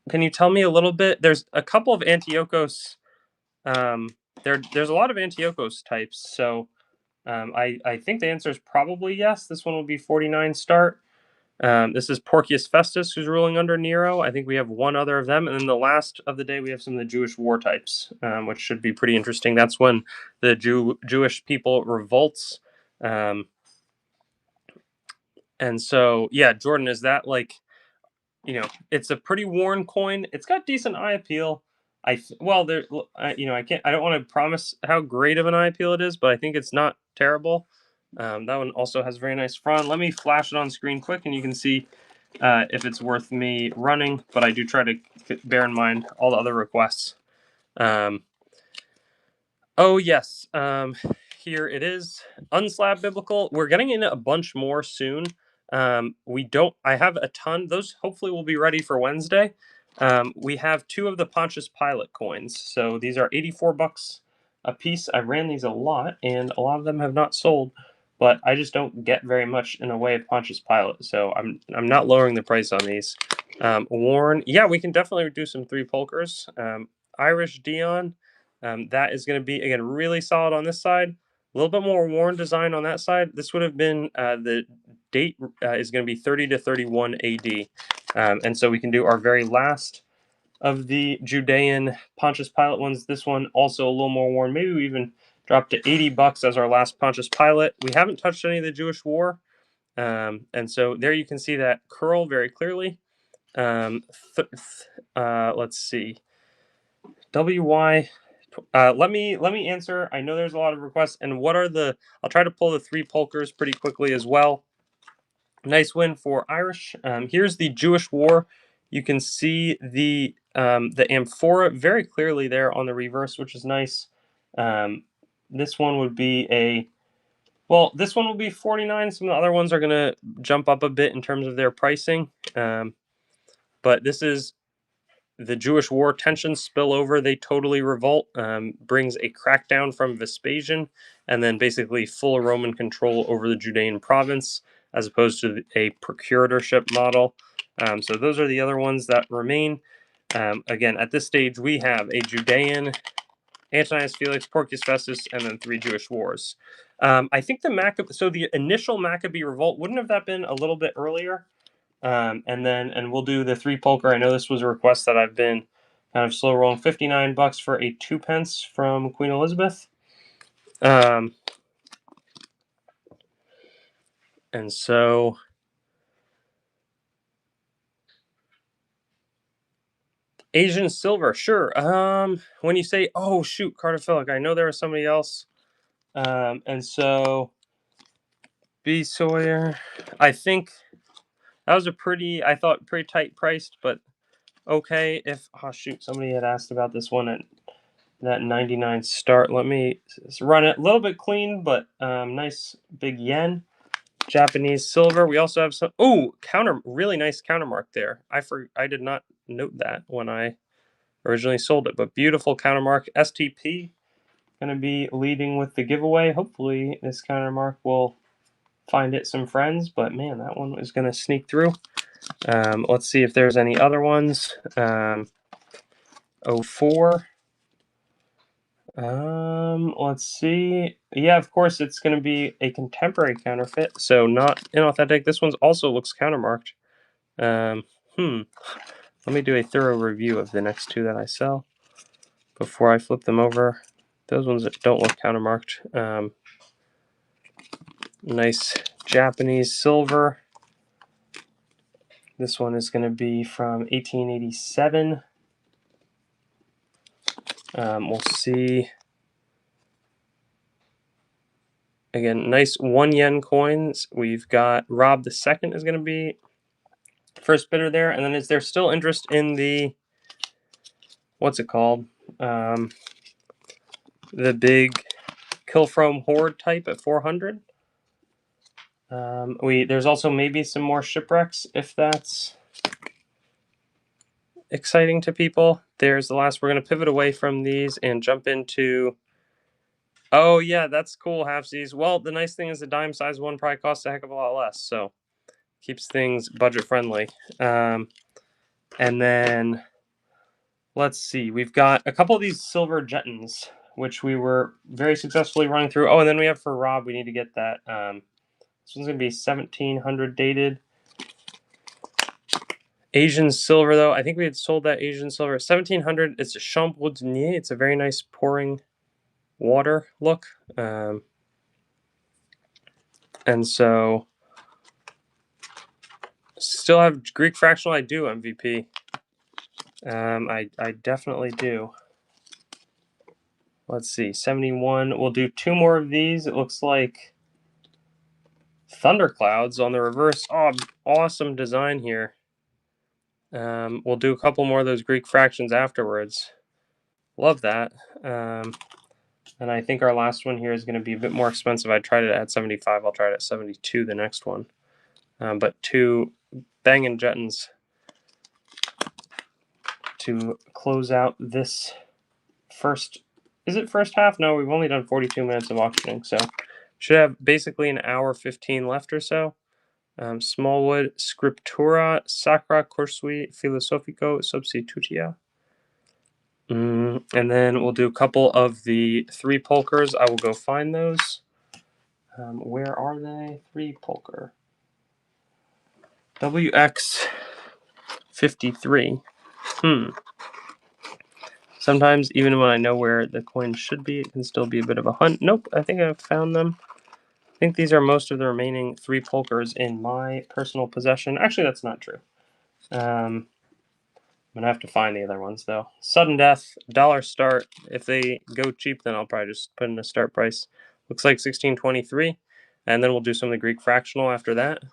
Can you tell me a little bit? There's a couple of Antiochus. There's a lot of Antiochus types, so I think the answer is probably yes. This one will be 49 start. This is Porcius Festus, who's ruling under Nero. I think we have one other of them. And then the last of the day, we have some of the Jewish war types, which should be pretty interesting. That's when the Jewish people revolts. And so, yeah, Jordan, is that like, it's a pretty worn coin. It's got decent eye appeal. Well, I don't want to promise how great of an eye appeal it is, but I think it's not terrible. That one also has very nice front. Let me flash it on screen quick, and you can see if it's worth me running. But I do try to bear in mind all the other requests. Oh yes, here it is. Unslab biblical. We're getting in a bunch more soon. We don't. I have a ton. Those hopefully will be ready for Wednesday. We have two of the Pontius Pilate coins. So these are 84 bucks a piece. I ran these a lot, and a lot of them have not sold. But I just don't get very much in the way of Pontius Pilate, so I'm not lowering the price on these. Worn, yeah, we can definitely do some three polkers. Irish Dion. That is going to be, again, really solid on this side. A little bit more worn design on that side. This would have been, the date is going to be 30 to 31 AD. And so we can do our very last of the Judean Pontius Pilate ones. This one also a little more worn. Maybe we even dropped to 80 bucks as our last Pontius Pilate. We haven't touched any of the Jewish war. And so there you can see that curl very clearly. Let's see. WY. Let me answer. I know there's a lot of requests, and what are the? I'll try to pull the three polkers pretty quickly as well. Nice win for Irish. Here's the Jewish War. You can see the amphora very clearly there on the reverse, which is nice. This one would be this one will be 49. Some of the other ones are going to jump up a bit in terms of their pricing. But this is the Jewish war tensions spill over. They totally revolt, brings a crackdown from Vespasian, and then basically full Roman control over the Judean province, as opposed to a procuratorship model. So those are the other ones that remain. Again, at this stage, we have a Judean, Antonius Felix, Porcius Festus, and then three Jewish wars. I think the initial Maccabee revolt, wouldn't have that been a little bit earlier? And we'll do the three poker. I know this was a request that I've been kind of slow rolling. 59 bucks for a 2 pence from Queen Elizabeth. And so Asian silver, sure. When you say, oh shoot, Cartophilic, I know there was somebody else. And so B Sawyer, I think that was pretty tight priced, but okay. Oh shoot, somebody had asked about this one at that 99 start. Let me run it a little bit clean, but nice big yen. Japanese silver. We also have some really nice countermark there. I did not note that when I originally sold it. But beautiful countermark. STP going to be leading with the giveaway. Hopefully this countermark will find it some friends, but man, that one is going to sneak through. Let's see if there's any other ones. 04. Let's see. Yeah, of course, it's going to be a contemporary counterfeit, so not inauthentic. This one's also looks countermarked. Um, Let me do a thorough review of the next two that I sell before I flip them over. Those ones that don't look countermarked. Nice Japanese silver. This one is going to be from 1887. We'll see. Again, nice 1 yen coins. We've got Rob the Second is going to be first bidder there. And then is there still interest in the, what's it called? The big Kilchrome Hoard type at 400. There's also maybe some more Shipwrecks if that's exciting to people. There's the last. We're going to pivot away from these and jump into. Oh yeah, that's cool. Halfsies. Well, the nice thing is the dime size one probably costs a heck of a lot less, so keeps things budget friendly. And then let's see. We've got a couple of these silver Jettons, which we were very successfully running through. Oh, and then we have for Rob. We need to get that. This one's going to be 1700 dated. Asian silver, though. I think we had sold that Asian silver at 1700. It's a Champagne. It's a very nice pouring water look. And so, still have Greek fractional. I do, MVP. I definitely do. Let's see, 71. We'll do two more of these. It looks like thunderclouds on the reverse. Oh, awesome design here. We'll do a couple more of those Greek fractions afterwards. Love that. And I think our last one here is going to be a bit more expensive. I tried it at 75. I'll try it at 72 the next one. But two banging Jettons to close out this first. Is it first half? No, we've only done 42 minutes of auctioning, so should have basically an hour 15 left or so. Smallwood Scriptura Sacra Corsui Filosofico Substitutia. And then we'll do a couple of the three polkers. I will go find those. Where are they? Three polker. WX53. Sometimes, even when I know where the coin should be, it can still be a bit of a hunt. Nope, I think I've found them. I think these are most of the remaining three polkers in my personal possession. Actually, that's not true. I'm going to have to find the other ones, though. Sudden Death, dollar start. If they go cheap, then I'll probably just put in a start price. Looks like 1623. And then we'll do some of the Greek fractional after that.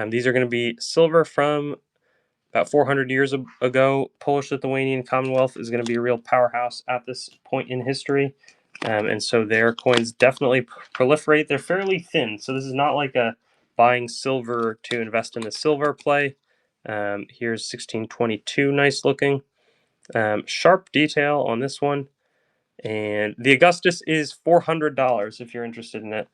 These are going to be silver from about 400 years ago. Polish-Lithuanian Commonwealth is going to be a real powerhouse at this point in history. And so their coins definitely proliferate. They're fairly thin, so this is not like a buying silver to invest in the silver play. Here's 1622, nice looking. Sharp detail on this one. And the Augustus is $400 if you're interested in it.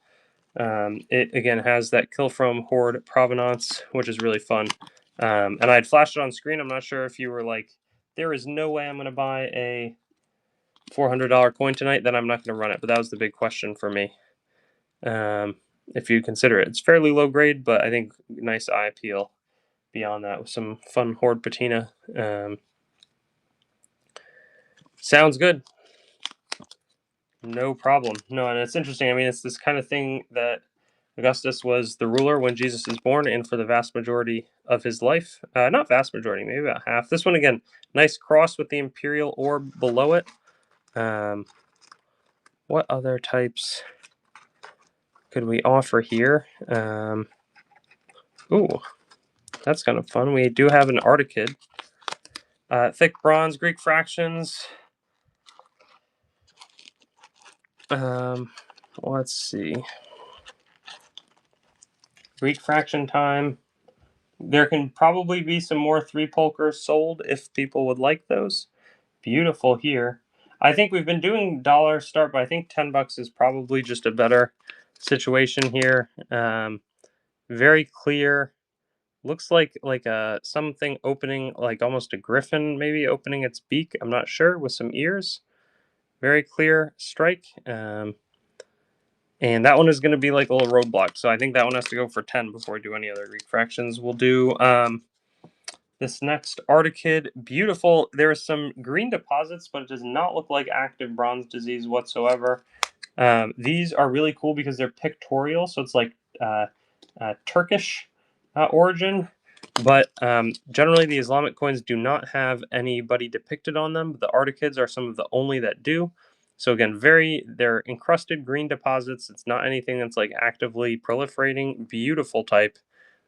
It, again, has that Kilchrome Hoard provenance, which is really fun. And I had flashed it on screen. I'm not sure if you were like, there is no way I'm going to buy a $400 coin tonight, then I'm not going to run it. But that was the big question for me. If you consider it, it's fairly low grade, but I think nice eye appeal beyond that with some fun Hoard patina. Sounds good. No problem. No, and it's interesting. I mean, it's this kind of thing that Augustus was the ruler when Jesus is born, and for the vast majority of his life. Not vast majority, maybe about half. This one, again, nice cross with the imperial orb below it. What other types could we offer here? Ooh, that's kind of fun. We do have an Articid. Thick bronze, Greek fractions. Let's see. Greek fraction time. There can probably be some more three polkers sold if people would like those. beautiful here. I think we've been doing dollar start, but I think $10 is probably just a better situation here. Very clear. Looks like a something opening, like almost a griffin, maybe opening its beak. I'm not sure, with some ears. Very clear strike. And that one is going to be like a little roadblock. So I think that one has to go for 10 before we do any other Greek fractions. We'll do this next Arctic. Beautiful. There are some green deposits, but it does not look like active bronze disease whatsoever. These are really cool because they're pictorial. So it's like Turkish origin. But generally, the Islamic coins do not have anybody depicted on them. The Arctikids are some of the only that do. So again, they're encrusted green deposits. It's not anything that's like actively proliferating. Beautiful type.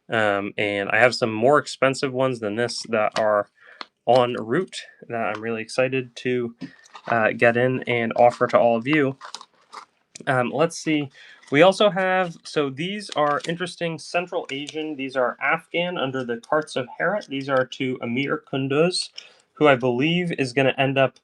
And I have some more expensive ones than this that are en route that I'm really excited to get in and offer to all of you. Let's see. We also have, so these are interesting Central Asian. These are Afghan under the Carts of Herat. These are to Amir Kunduz, who I believe is going to end up,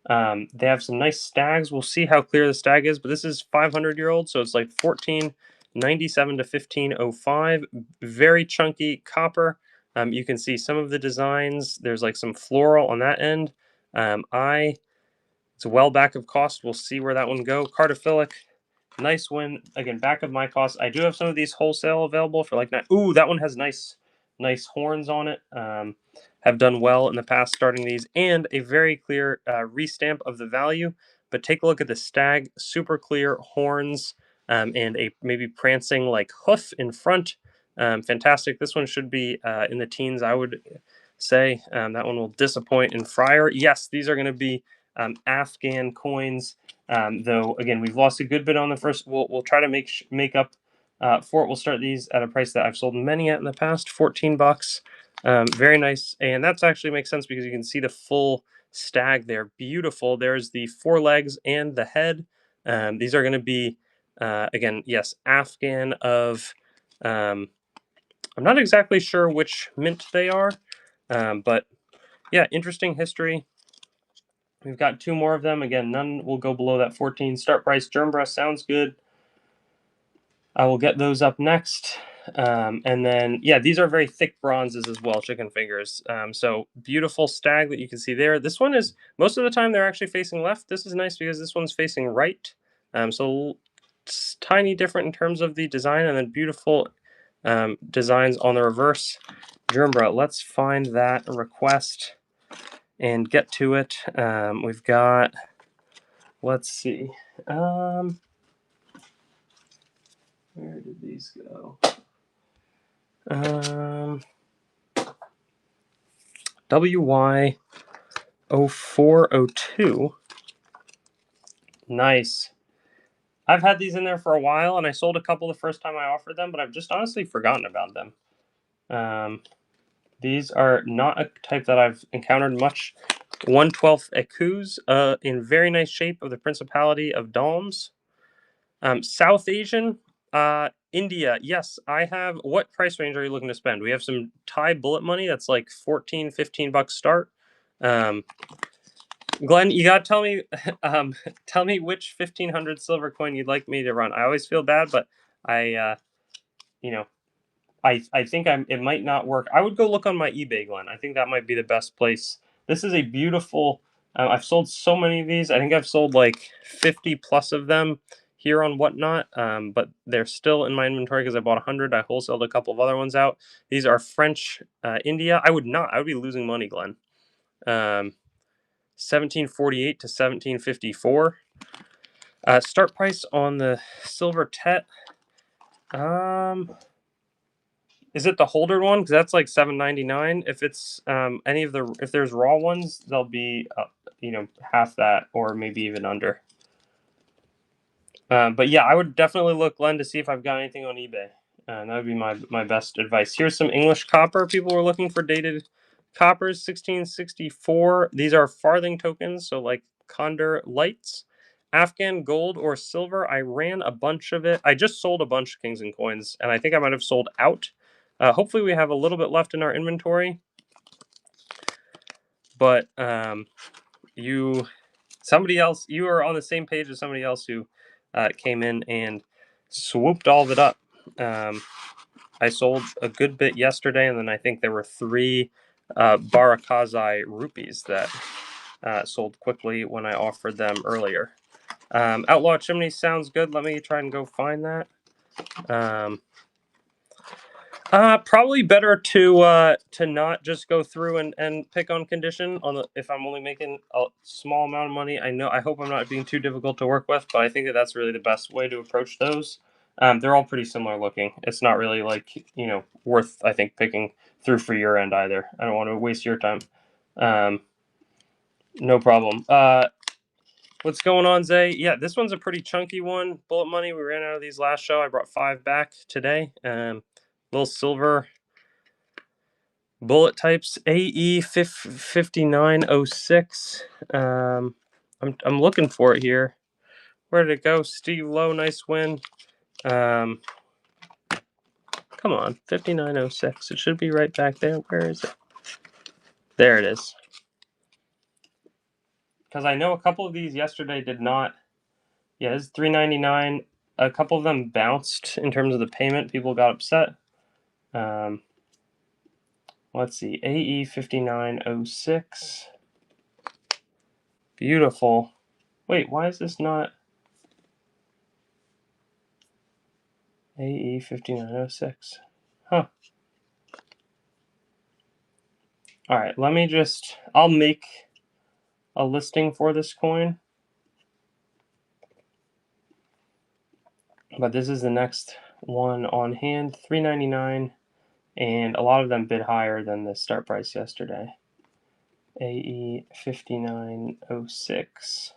they have some nice stags. We'll see how clear the stag is, but this is 500-year-old, so it's like 1497 to 1505. Very chunky copper. You can see some of the designs. There's like some floral on that end. It's well back of cost. We'll see where that one go. Cardophilic. Nice win. Again, back of my cost. I do have some of these wholesale available for like that. Ooh, that one has nice horns on it. Have done well in the past starting these, and a very clear restamp of the value. But take a look at the stag, super clear horns, and a maybe prancing like hoof in front. Fantastic. This one should be in the teens, I would say. That one will disappoint in Friar. Yes, these are going to be Afghan coins. Though again, we've lost a good bit on the first. We'll try to make up for it. We'll start these at a price that I've sold many at in the past, $14. Very nice, and that's actually makes sense because you can see the full stag there. Beautiful. There's the four legs and the head. These are going to be again, yes, Afghan of. I'm not exactly sure which mint they are, but yeah, interesting history. We've got two more of them. Again, none will go below that 14 start price. Germbra sounds good. I will get those up next. And then, yeah, these are very thick bronzes as well, chicken fingers. So beautiful stag that you can see there. This one is, most of the time they're actually facing left. This is nice because this one's facing right. So it's tiny different in terms of the design, and then beautiful designs on the reverse. Germbra, let's find that request and get to it. We've got, let's see. Where did these go? WY0402. Nice. I've had these in there for a while, and I sold a couple the first time I offered them, but I've just honestly forgotten about them. These are not a type that I've encountered much. 1/12 écus in very nice shape of the Principality of Dalms. South Asian, India. Yes, I have. What price range are you looking to spend? We have some Thai bullet money that's like $14-15 start. Glenn, you gotta tell me, tell me which 1500 silver coin you'd like me to run. I always feel bad, but I, you know, I think it might not work. I would go look on my eBay, Glenn. I think that might be the best place. This is a beautiful. I've sold so many of these. I think I've sold like 50 plus of them here on Whatnot, but they're still in my inventory because I bought 100. I wholesaled a couple of other ones out. These are French India. I would be losing money, Glenn. 1748 to 1754. Start price on the silver tet. Is it the holder one? Because that's like $7.99. If it's if there's raw ones, they'll be half that or maybe even under. But yeah, I would definitely look, Glenn, to see if I've got anything on eBay. That would be my best advice. Here's some English copper. People were looking for dated coppers, 1664. These are farthing tokens, so like Condor lights. Afghan gold or silver. I ran a bunch of it. I just sold a bunch of kings and coins, and I think I might have sold out. Hopefully we have a little bit left in our inventory. But somebody else, you are on the same page as somebody else who came in and swooped all of it up. I sold a good bit yesterday, and then I think there were 3 Barakazai rupees that sold quickly when I offered them earlier. Outlaw Chimney sounds good. Let me try and go find that. Probably better to not just go through and pick on condition if I'm only making a small amount of money. I hope I'm not being too difficult to work with, but I think that's really the best way to approach those. They're all pretty similar looking. It's not really worth, I think, picking through for your end either. I don't want to waste your time. No problem. What's going on, Zay? Yeah, this one's a pretty chunky one. Bullet money. We ran out of these last show. I brought 5 back today. Little silver bullet types. AE 5906. I'm looking for it here. Where did it go? Steve Lowe, nice win. Come on, 5906. It should be right back there. Where is it? There it is. Because I know a couple of these yesterday did not. Yeah, it's $3.99. A couple of them bounced in terms of the payment. People got upset. Let's see. AE 5906. Beautiful. Wait, why is this not AE 5906? Huh. All right, I'll make a listing for this coin. But this is the next one on hand, $3.99, and a lot of them bid higher than the start price yesterday. AE 5906.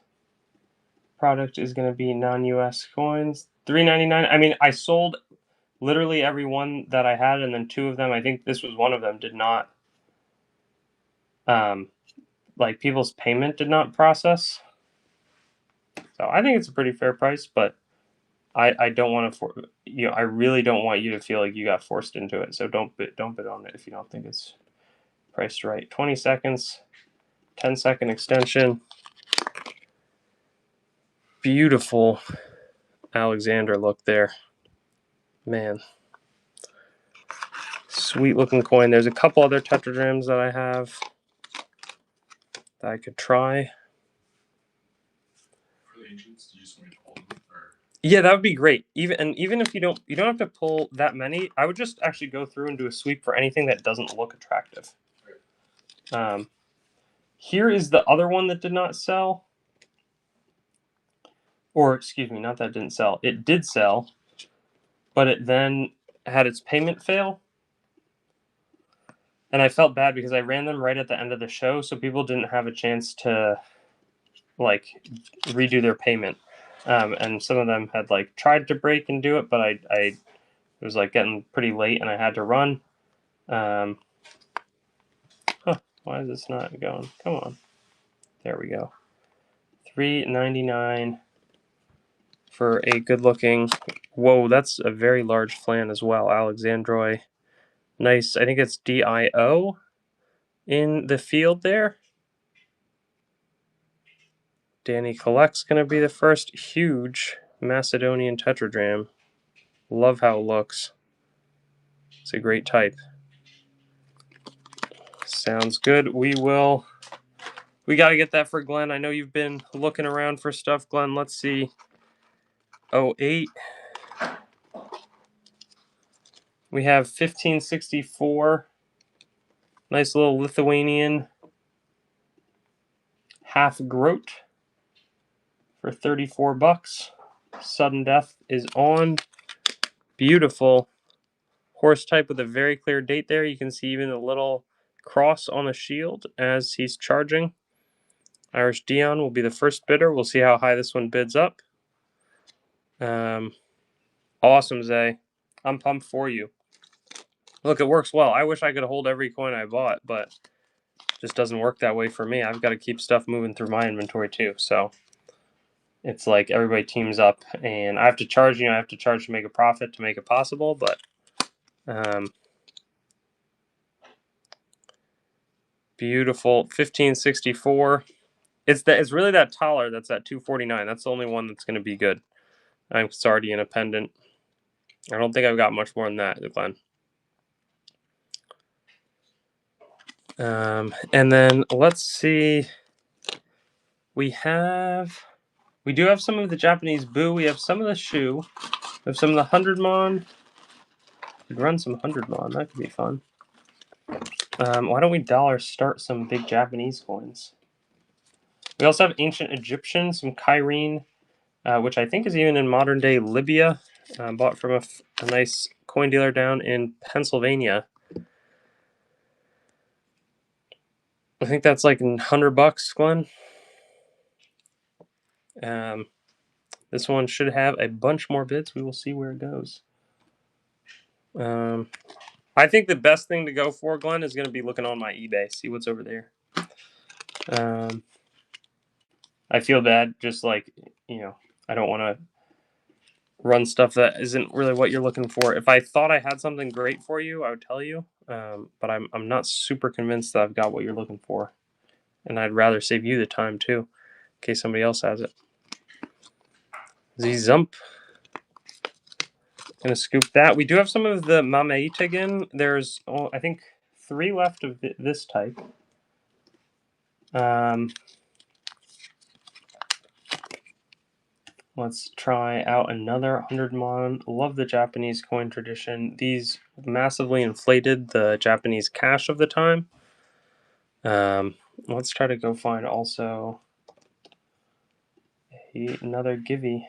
Product is going to be non-US coins. $3.99. I mean, I sold literally every one that I had, and then 2 of them, I think this was one of them, did not, people's payment did not process. So I think it's a pretty fair price, but I don't want to, I really don't want you to feel like you got forced into it. So don't bid on it if you don't think it's priced right. 20 seconds, 10-second extension. Beautiful Alexander look there. Man. Sweet looking coin. There's a couple other tetradrams that I have that I could try. For the ancients, do you just want me to hold them? Yeah, that would be great. Even if you don't have to pull that many, I would just actually go through and do a sweep for anything that doesn't look attractive. Here is the other one that did not sell. Or excuse me, not that it didn't sell. It did sell, but it then had its payment fail. And I felt bad because I ran them right at the end of the show, so people didn't have a chance to redo their payment. And some of them had tried to break and do it, but it was getting pretty late and I had to run. Why is this not going? Come on. There we go. $3.99 for a good looking. Whoa, that's a very large flan as well. Alexandroi. Nice. I think it's DIO in the field there. Danny Collect's going to be the first huge Macedonian tetradram. Love how it looks. It's a great type. Sounds good. We got to get that for Glenn. I know you've been looking around for stuff, Glenn. Let's see. 08. We have 1564. Nice little Lithuanian half groat for $34. Sudden death is on. Beautiful horse type with a very clear date there. You can see even a little cross on the shield as he's charging. Irish Dion will be the first bidder. We'll see how high this one bids up. Awesome, Zay. I'm pumped for you. Look, it works well. I wish I could hold every coin I bought, but it just doesn't work that way for me. I've got to keep stuff moving through my inventory too. So it's like everybody teams up, and I have to charge. I have to charge to make a profit to make it possible. But beautiful 1564. It's really that taller that's at 249. That's the only one that's going to be good. I'm Sardian a pendant. I don't think I've got much more than that, Glenn. And then let's see. We do have some of the Japanese Boo. We have some of the Shoe. We have some of the 100 Mon. We'd run some 100 Mon. That could be fun. Why don't we dollar start some big Japanese coins? We also have Ancient Egyptian, some Kyrene, which I think is even in modern day Libya. Bought from a nice coin dealer down in Pennsylvania. I think that's like $100, Glenn. This one should have a bunch more bids. We will see where it goes. I think the best thing to go for, Glenn, is going to be looking on my eBay. See what's over there. I feel bad, just like, I don't want to run stuff that isn't really what you're looking for. If I thought I had something great for you, I would tell you. But I'm not super convinced that I've got what you're looking for. And I'd rather save you the time, too, in case somebody else has it. Z-Zump. Gonna scoop that. We do have some of the Mamaita again. There's, I think, 3 left of this type. Let's try out another 100 Mon. Love the Japanese coin tradition. These massively inflated the Japanese cash of the time. Let's try to go find also another Givey.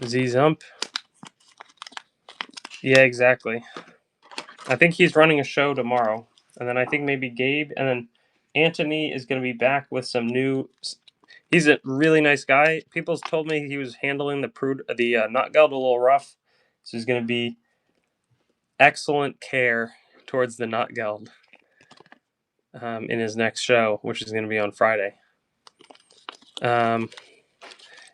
Z-Zump. Yeah, exactly. I think he's running a show tomorrow. And then I think maybe Gabe. And then Anthony is going to be back with some new... He's a really nice guy. People's told me he was handling the nut geld a little rough. So he's going to be excellent care towards the nut geld in his next show, which is going to be on Friday.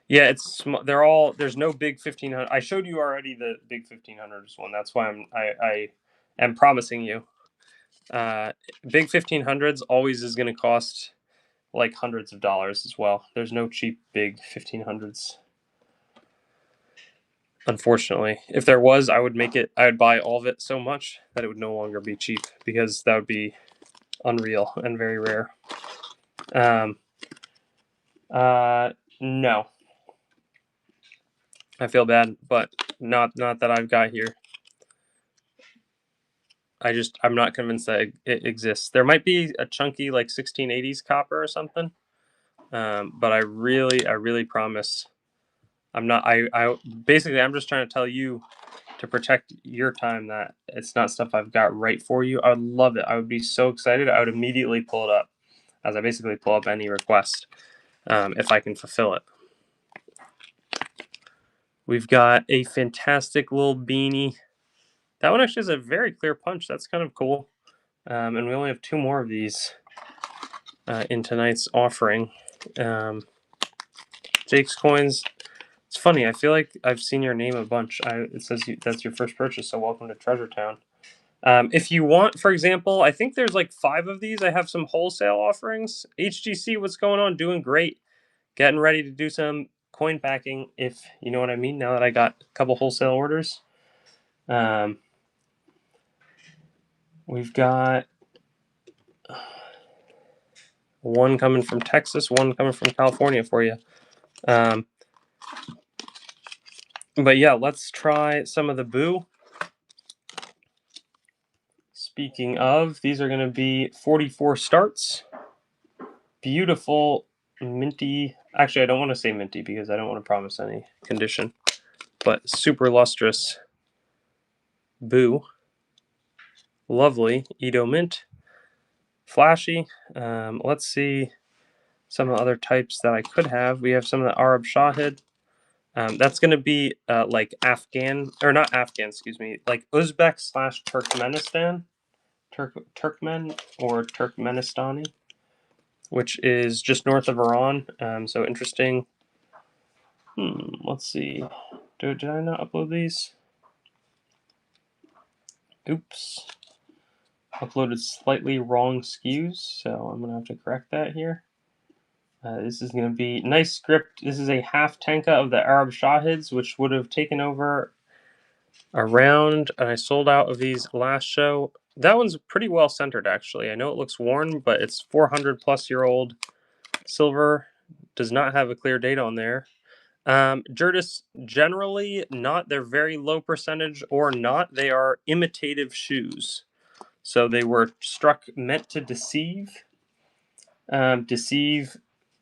Yeah, there's no big 1500. I showed you already the big 1500s one. That's why I am promising you. Big 1500s always is going to cost like hundreds of dollars as well. There's no cheap big 1500s. Unfortunately, if there was, I would buy all of it so much that it would no longer be cheap, because that would be unreal and very rare. No. I feel bad, but not that I've got here. I'm not convinced that it exists. There might be a chunky like 1680s copper or something, but I really promise I'm not. Basically I'm just trying to tell you to protect your time that it's not stuff I've got right for you. I would love it. I would be so excited. I would immediately pull it up, as I basically pull up any request if I can fulfill it. We've got a fantastic little beanie. That one actually has a very clear punch. That's kind of cool. And we only have 2 more of these in tonight's offering. Jake's Coins. It's funny. I feel like I've seen your name a bunch. It says that's your first purchase, so welcome to Treasure Town. If you want, for example, I think there's like 5 of these. I have some wholesale offerings. HGC, what's going on? Doing great. Getting ready to do some coin packing, if you know what I mean, now that I got a couple wholesale orders. We've got one coming from Texas, one coming from California for you. But yeah, let's try some of the Boo. Speaking of, these are going to be 44 starts. Beautiful, minty. Actually, I don't want to say minty because I don't want to promise any condition. But super lustrous Boo. Lovely Edo mint. Flashy. Let's see some of the other types that I could have. We have some of the Arab Shahid. That's going to be like Afghan, or not Afghan, excuse me, like Uzbek / Turkmenistan. Turkmen or Turkmenistani, which is just north of Iran. So interesting. Let's see. Did I not upload these? Oops. uploaded slightly wrong SKUs, so I'm going to have to correct that here. This is going to be nice script. This is a half tanka of the Arab Shahids, which would have taken over around, and I sold out of these last show. That one's pretty well centered, actually. I know it looks worn, but it's 400 plus year old silver. Does not have a clear date on there. Jerdis, generally not. They're very low percentage or not. They are imitative shoes. So they were struck meant to deceive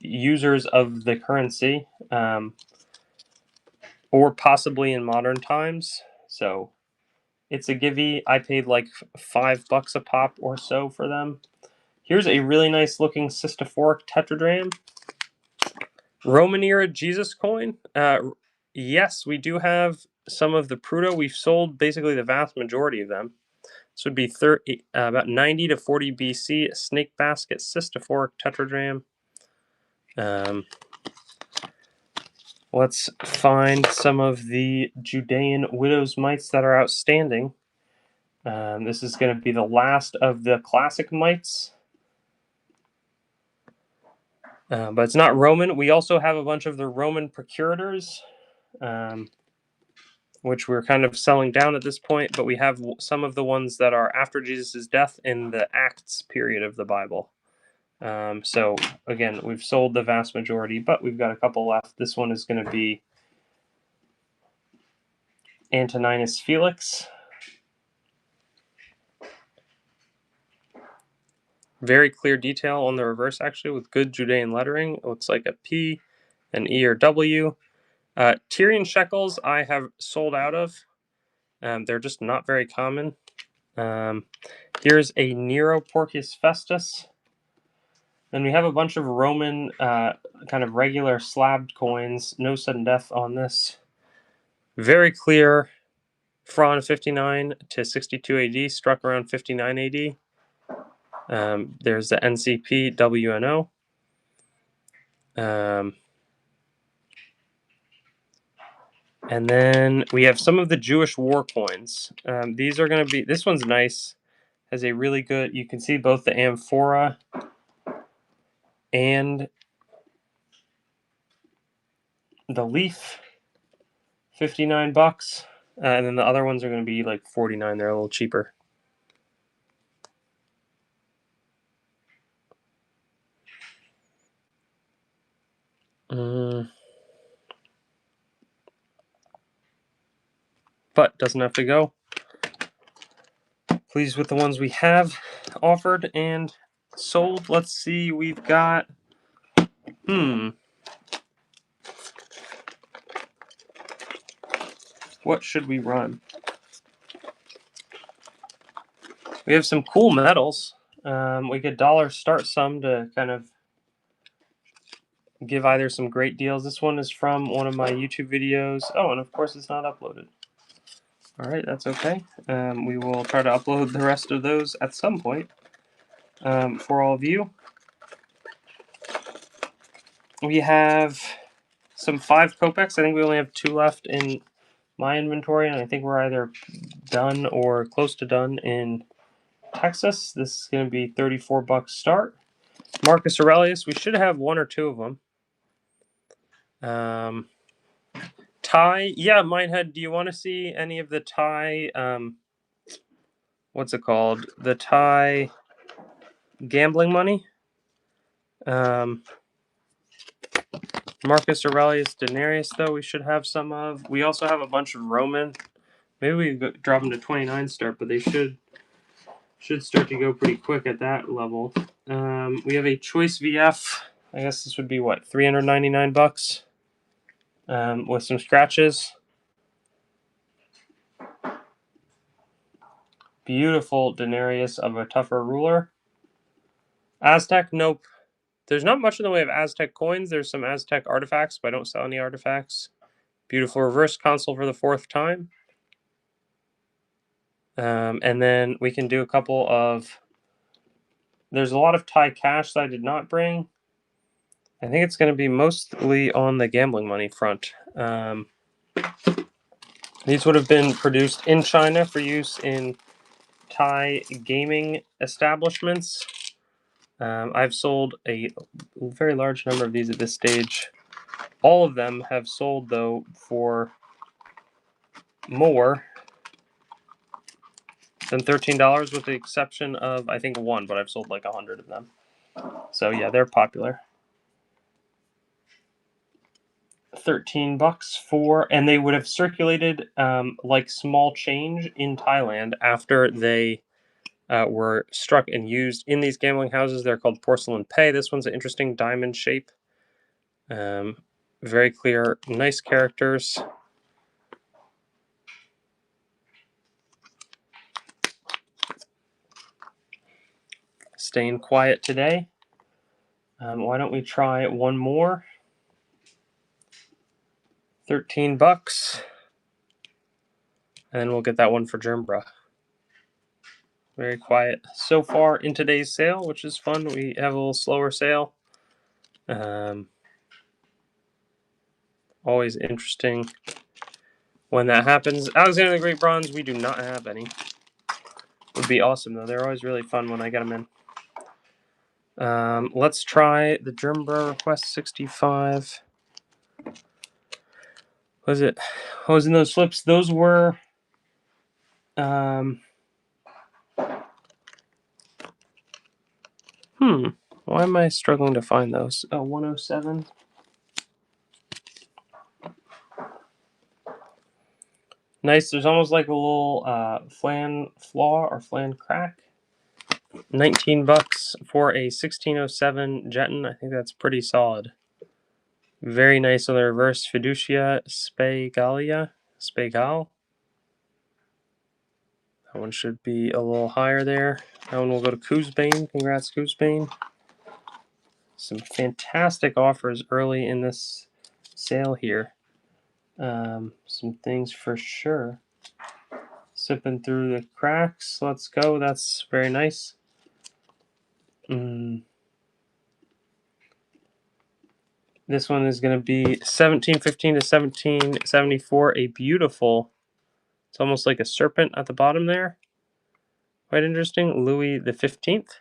users of the currency, or possibly in modern times. So it's a givey. I paid like $5 a pop or so for them. Here's a really nice looking cystophoric tetradrachm. Roman era Jesus coin. Yes, we do have some of the Prudo. We've sold basically the vast majority of them. This would be about 90 to 40 BC, a snake basket cystophoric tetradrachm. Let's find some of the Judean widow's mites that are outstanding. This is going to be the last of the classic mites. But it's not Roman. We also have a bunch of the Roman procurators, which we're kind of selling down at this point. But we have some of the ones that are after Jesus' death in the Acts period of the Bible. So again, we've sold the vast majority, but we've got a couple left. This one is going to be Antoninus Felix. Very clear detail on the reverse, actually, with good Judean lettering. It looks like a P, an E, or W. Tyrian shekels I have sold out of. They're just not very common. Here's a Nero Porcius Festus. Then we have a bunch of Roman kind of regular slabbed coins. No sudden death on this. Very clear. From 59 to 62 AD, struck around 59 AD. There's the NCP WNO. And then we have some of the Jewish war coins. These are going to be, this one's nice. Has a really good, you can see both the amphora and the leaf. $59. And then the other ones are going to be like 49. They're a little cheaper. But doesn't have to go. Pleased with the ones we have offered and sold. Let's see, we've got what should we run? We have some cool metals. We could dollar start some to kind of give either some great deals. This one is from one of my YouTube videos. Oh, and of course it's not uploaded. All right, that's okay. We will try to upload the rest of those at some point for all of you. We have some 5 kopecks. I think we only have 2 left in my inventory, and I think we're either done or close to done in Texas. This is going to be $34 start. Marcus Aurelius, we should have 1 or 2 of them. Thai, yeah, Minehead, do you want to see any of the Thai, what's it called? The Thai gambling money? Marcus Aurelius Denarius, though, we should have some of. We also have a bunch of Roman. Maybe we drop them to 29 start, but they should start to go pretty quick at that level. We have a Choice VF. I guess this would be, what, $399 with some scratches. Beautiful Denarius of a tougher ruler. Aztec, nope. There's not much in the way of Aztec coins. There's some Aztec artifacts, but I don't sell any artifacts. Beautiful reverse console for the 4th time. And then we can do a couple of... There's a lot of Thai cash that I did not bring. I think it's going to be mostly on the gambling money front. These would have been produced in China for use in Thai gaming establishments. I've sold a very large number of these at this stage. All of them have sold, though, for more than $13, with the exception of, I think, one, but I've sold like 100 of them. So yeah, they're popular. $13 for, and they would have circulated like small change in Thailand after they were struck and used in these gambling houses. They're called porcelain pay. This one's an interesting diamond shape. Very clear, nice characters. Staying quiet today. Why don't we try one more? $13. And then we'll get that one for Germbra. Very quiet so far in today's sale, which is fun. We have a little slower sale. Always interesting when that happens. Alexander the Great Bronze, we do not have any. Would be awesome, though. They're always really fun when I get them in. Let's try the Germbra Request 65. Was it? What was in those slips? Those were... Why am I struggling to find those? Oh, 107. Nice. There's almost like a little flan flaw or flan crack. $19 for a 1607 Jetton. I think that's pretty solid. Very nice on the reverse. Fiducia Spegalia. Spegal. That one should be a little higher there. That one will go to Coosbane. Congrats, Coosbane. Some fantastic offers early in this sale here. Some things for sure. Sipping through the cracks. Let's go. That's very nice. This one is going to be 1715 to 1774. A beautiful, it's almost like a serpent at the bottom there. Quite interesting. Louis the 15th.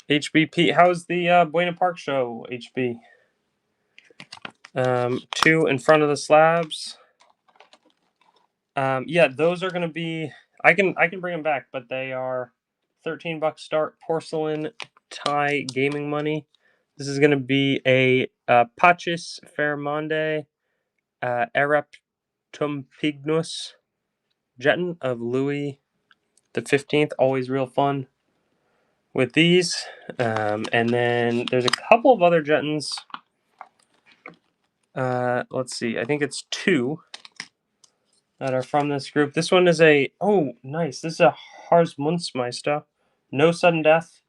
HBP. How's the Buena Park show, HB? Two in front of the slabs. Yeah, those are going to be... I can bring them back, but they are $13 start. Porcelain Thai gaming money. This is going to be a Pachis Fairmonde Ereptumpignus Jetton of Louis the 15th. Always real fun with these. And then there's a couple of other Jettons. Let's see. I think it's two that are from this group. This one is a... Oh, nice. This is a Harsmundsmeister. No sudden death.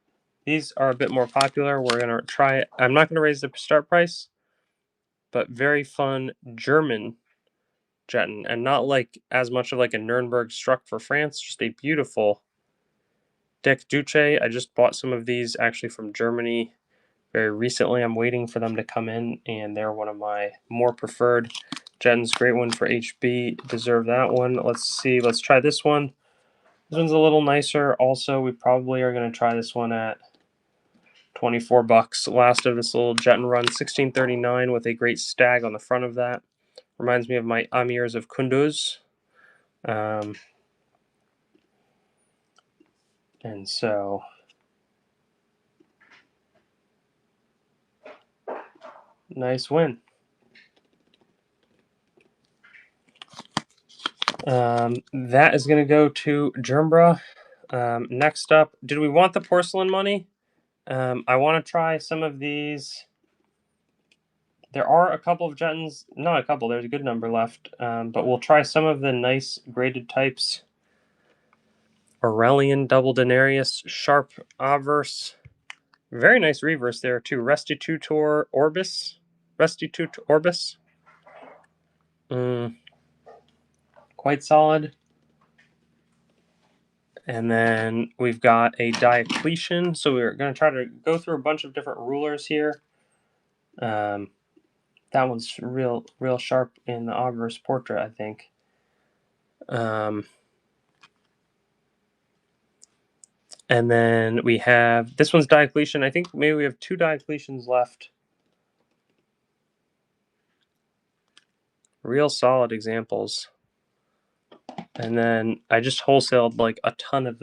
These are a bit more popular. We're going to try it. I'm not going to raise the start price, but very fun German Jetton, and not like as much of like a Nuremberg struck for France. Just a beautiful Deck Duce. I just bought some of these actually from Germany very recently. I'm waiting for them to come in, and they're one of my more preferred Jettons. Great one for HB. Deserve that one. Let's see. Let's try this one. This one's a little nicer. Also, we probably are going to try this one at $24. Last of this little Jetton run, 1639 with a great stag on the front of that. Reminds me of my Amirs of Kunduz. And so nice win. That is going to go to Germbra. Next up, did we want the porcelain money? I want to try some of these. There are a couple of Jettons, not a couple, there's a good number left, but we'll try some of the nice graded types. Aurelian Double Denarius, Sharp Obverse. Very nice reverse there too. Restitutor Orbis. Restitutor Orbis. Quite solid. And then we've got a Diocletian. So we're going to try to go through a bunch of different rulers here. That one's real sharp in the obverse portrait, I think. And then we have, this one's Diocletian. I think maybe we have 2 Diocletians left. Real solid examples. And then I just wholesaled like a ton of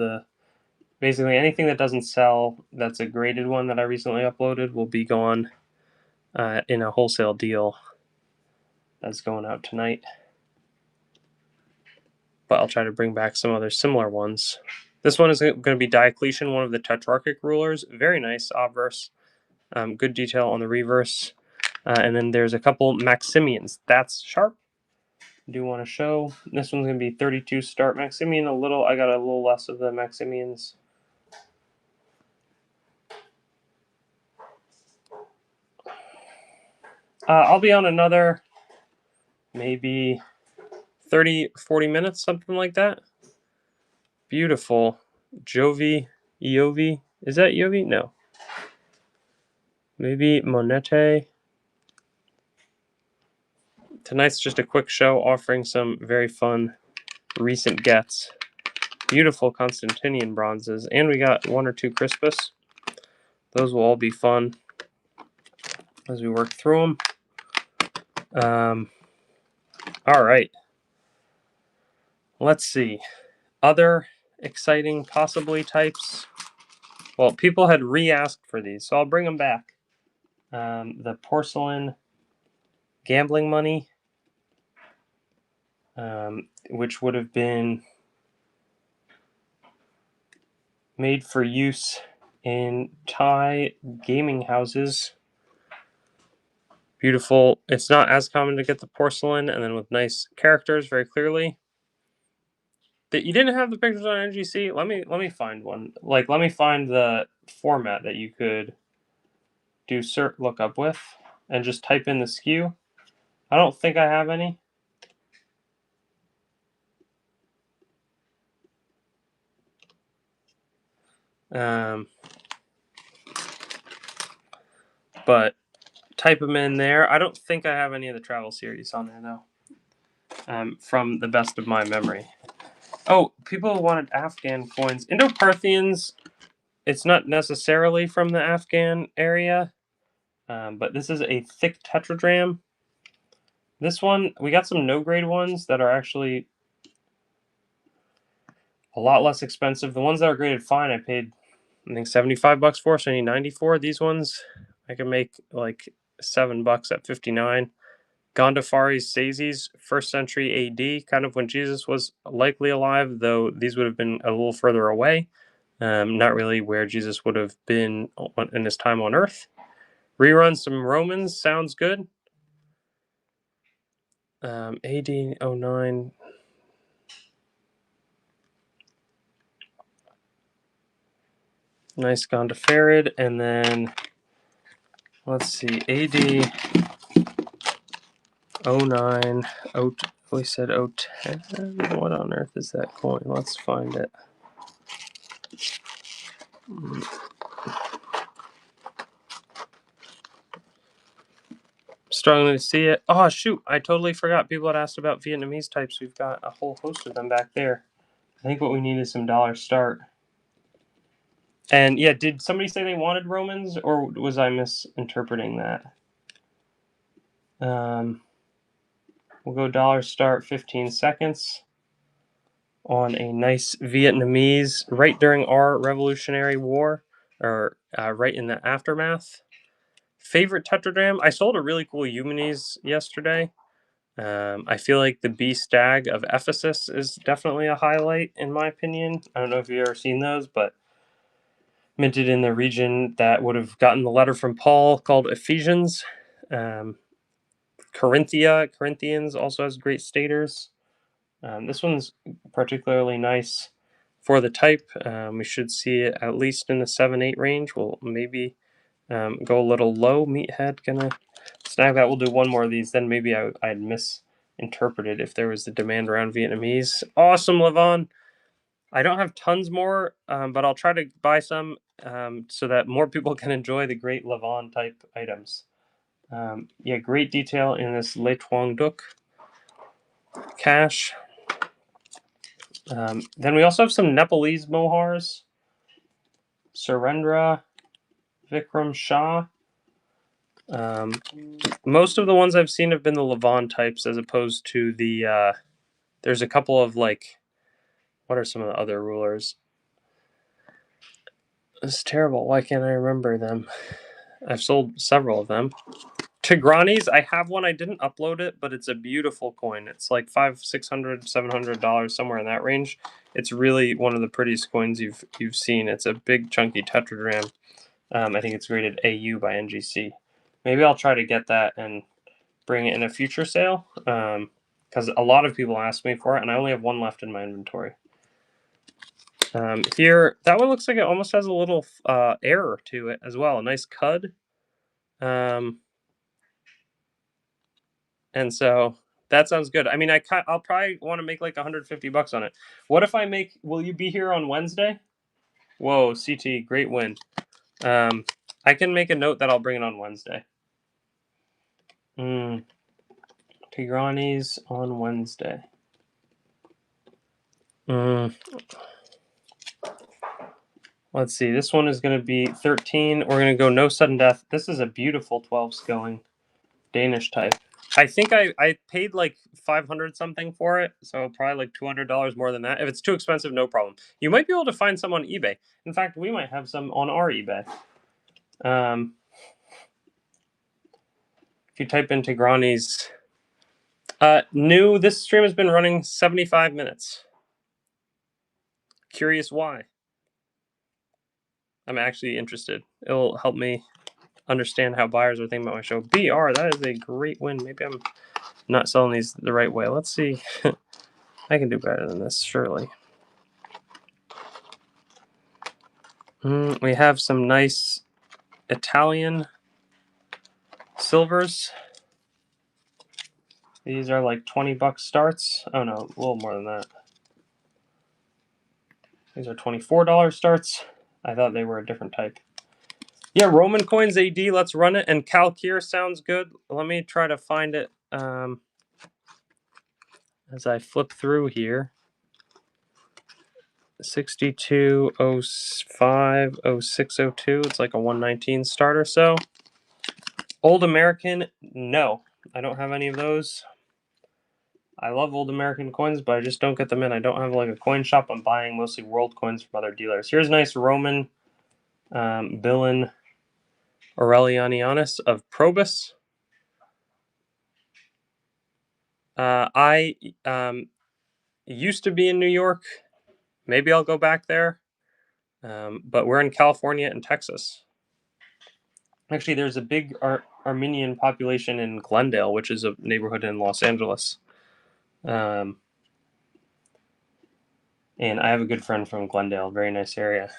basically anything that doesn't sell that's a graded one that I recently uploaded will be gone in a wholesale deal that's going out tonight. But I'll try to bring back some other similar ones. This one is going to be Diocletian, one of the Tetrarchic rulers. Very nice obverse. Good detail on the reverse. And then there's a couple Maximians. That's sharp. Do want to show. This one's going to be 32 start Maximian. I got a little less of the Maximians. I'll be on another maybe 30, 40 minutes, something like that. Beautiful. Iovi. Is that Iovi? No. Maybe Monete. Tonight's just a quick show offering some very fun recent gets. Beautiful Constantinian bronzes. And we got 1 or 2 Crispus. Those will all be fun as we work through them. All right. Let's see. Other exciting possibly types. Well, people had re-asked for these, so I'll bring them back. The porcelain gambling money, which would have been made for use in Thai gaming houses. Beautiful. It's not as common to get the porcelain, and then with nice characters very clearly. You didn't have the pictures on NGC. Let me find one. Let me find the format that you could do cert lookup with, and just type in the SKU. I don't think I have any. But type them in there. I don't think I have any of the travel series on there though. From the best of my memory. Oh, people wanted Afghan coins. Indo-Parthians, it's not necessarily from the Afghan area, but this is a thick tetradrachm. This one, we got some no-grade ones that are actually a lot less expensive. The ones that are graded fine, I paid, I think, $75 for, so I need 94. These ones, I can make like $7 at 59. Gondophares Sazes, 1st century AD, kind of when Jesus was likely alive, though these would have been a little further away. Not really where Jesus would have been in his time on Earth. Rerun some Romans, sounds good. AD 09. Nice Gondopharid, and then let's see, AD 09, we said 010. What on earth is that coin? Let's find it. Struggling to see it. Oh, shoot. I totally forgot. People had asked about Vietnamese types. We've got a whole host of them back there. I think what we need is some dollar start. And yeah, did somebody say they wanted Romans, or was I misinterpreting that? We'll go dollar start 15 seconds on a nice Vietnamese right during our Revolutionary War, or right in the aftermath. Favorite tetradrachm? I sold a really cool Eumenes yesterday. I feel like the B Stag of Ephesus is definitely a highlight, in my opinion. I don't know if you've ever seen those, but minted in the region that would have gotten the letter from Paul called Ephesians. Corinthians also has great staters. This one's particularly nice for the type. We should see it at least in the 7-8 range. We'll maybe go a little low. Meathead gonna snag that. We'll do one more of these. Then maybe I'd misinterpreted if there was the demand around Vietnamese. Awesome, Levon. I don't have tons more, but I'll try to buy some so that more people can enjoy the great Levon type items. Yeah, great detail in this Le Tuong Duc cache. Then we also have some Nepalese mohars. Surendra, Vikram Shah. Most of the ones I've seen have been the Levant types, as opposed to the. There's a couple of like, what are some of the other rulers? It's terrible. Why can't I remember them? I've sold several of them. Tigranis, I have one. I didn't upload it, but it's a beautiful coin. It's like $500, $600, $700, somewhere in that range. It's really one of the prettiest coins you've seen. It's a big chunky tetragram. I think it's rated AU by NGC. Maybe I'll try to get that and bring it in a future sale, because a lot of people ask me for it, and I only have one left in my inventory. Here, that one looks like it almost has a little error to it as well. A nice cud. And so that sounds good. I mean, I'll probably want to make like $150 on it. What if I make? Will you be here on Wednesday? Whoa, CT, great win. I can make a note that I'll bring it on Wednesday. Tigranis on Wednesday. Let's see. This one is going to be 13. We're going to go no sudden death. This is a beautiful 12 skilling Danish type. I think I paid like 500 something for it, so probably like $200 more than that. If it's too expensive, no problem. You might be able to find some on eBay. In fact, we might have some on our eBay. If you type in Tigranis, new, this stream has been running 75 minutes. Curious why. I'm actually interested. It'll help me understand how buyers are thinking about my show. BR, that is a great win. Maybe I'm not selling these the right way. Let's see. I can do better than this, surely. We have some nice Italian silvers. These are like $20 starts. Oh no, a little more than that. These are $24 starts. I thought they were a different type. Yeah, Roman coins AD, let's run it. And Calcir sounds good. Let me try to find it as I flip through here. 6205, 0602. It's like a 119 start or so. Old American, no. I don't have any of those. I love old American coins, but I just don't get them in. I don't have like a coin shop. I'm buying mostly world coins from other dealers. Here's nice Roman Billen Aurelianianus of Probus. I used to be in New York. Maybe I'll go back there. But we're in California and Texas. Actually, there's a big Armenian population in Glendale, which is a neighborhood in Los Angeles. And I have a good friend from Glendale. Very nice area.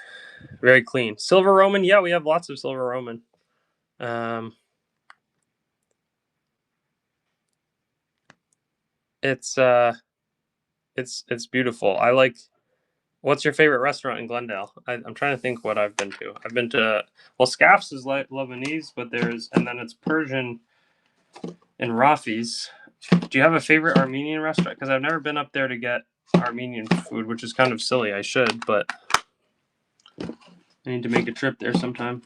Very clean. Silver Roman. Yeah, we have lots of Silver Roman. It's beautiful. I like. What's your favorite restaurant in Glendale? I'm trying to think what I've been to. I've been to, well, Scaff's is like Lebanese, but and then it's Persian and Rafi's. Do you have a favorite Armenian restaurant? Because I've never been up there to get Armenian food, which is kind of silly. I should, but I need to make a trip there sometime.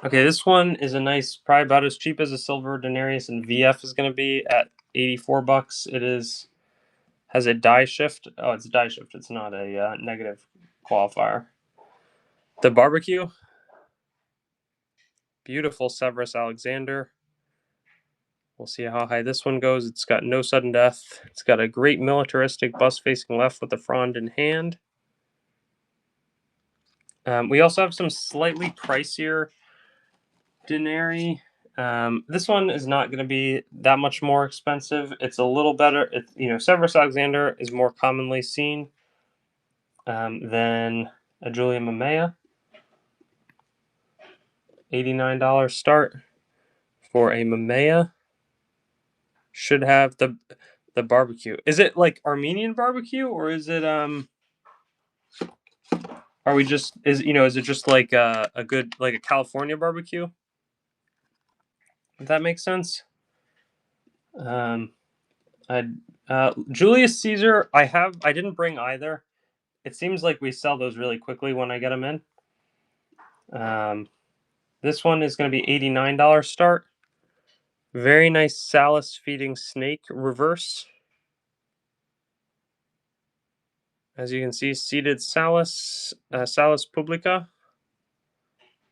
Okay, this one is a nice, probably about as cheap as a silver denarius, and VF is going to be at $84. It has a die shift. Oh, it's a die shift. It's not a negative qualifier. The barbecue, beautiful Severus Alexander. We'll see how high this one goes. It's got no sudden death. It's got a great militaristic bust facing left with the frond in hand. We also have some slightly pricier denarii. This one is not going to be that much more expensive. It's a little better. Severus Alexander is more commonly seen than a Julia Mamaea. $89 start for a Mamaea. Should have the barbecue. Is it like Armenian barbecue, or is it are we just is it just like a good, like a California barbecue? If that makes sense. Julius Caesar, I didn't bring either. it seems like we sell those really quickly when I get them in. This one is going to be $89 start. Very nice Salus feeding snake reverse. As you can see, seated Salus, Salus publica.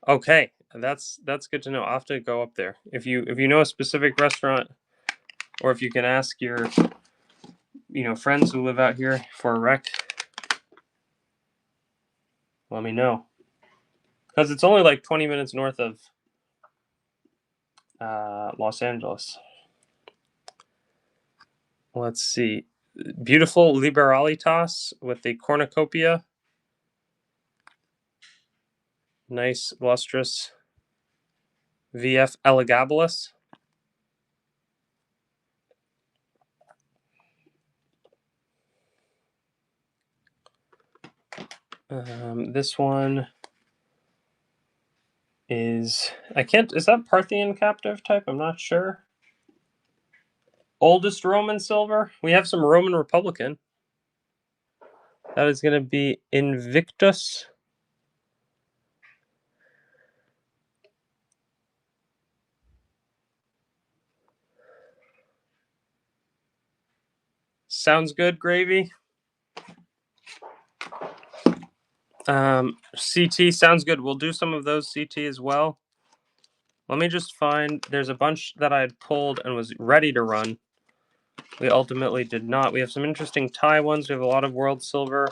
Okay, that's good to know. I'll have to go up there. If you know a specific restaurant, or if you can ask your friends who live out here for a rec, let me know. Because it's only like 20 minutes north of Los Angeles. Let's see. Beautiful Liberalitas with the cornucopia. Nice, lustrous VF elegabilis. This one is, is that Parthian captive type? I'm not sure. Oldest Roman silver. We have some Roman Republican. That is going to be Invictus. Sounds good, Gravy. CT sounds good. We'll do some of those CT as well. Let me just find, there's a bunch that I had pulled and was ready to run. We ultimately did not. We have some interesting Thai ones. We have a lot of World Silver.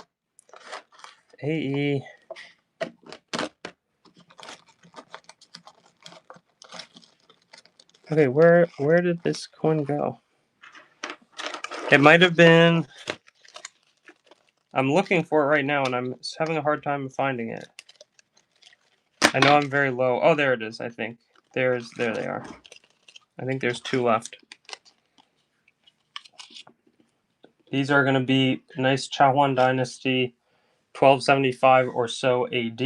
AE. Okay, where did this coin go? It might have been, I'm looking for it right now and I'm having a hard time finding it. I know I'm very low. Oh, there it is, I think. There they are. I think there's 2 left. These are going to be nice Chahuan Dynasty 1275 or so AD.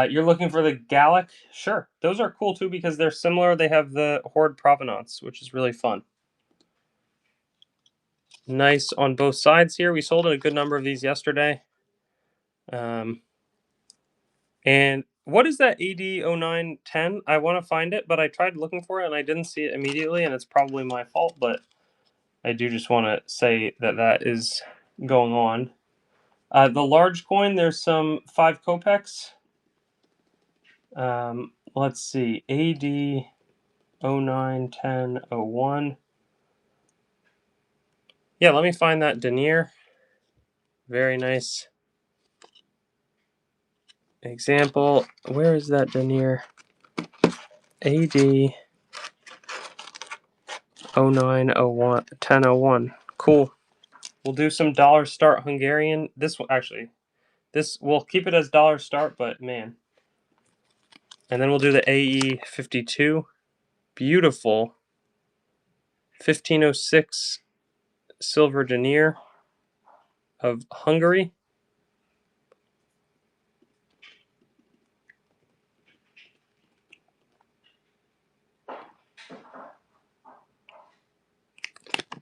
You're looking for the Gallic? Sure. Those are cool too because they're similar. They have the Hoard provenance, which is really fun. Nice on both sides here. We sold a good number of these yesterday. And what is that AD0910? I want to find it, but I tried looking for it and I didn't see it immediately, and it's probably my fault, but I do just want to say that is going on. The large coin, there's some 5 kopecks. Let's see, AD 091001. Yeah, let me find that denier. Very nice example. Where is that denier? AD 0901 1001. Cool. We'll do some dollar start Hungarian. This will actually, this we'll keep it as dollar start, but man. And then we'll do the AE 52. Beautiful 1506 silver denier of Hungary.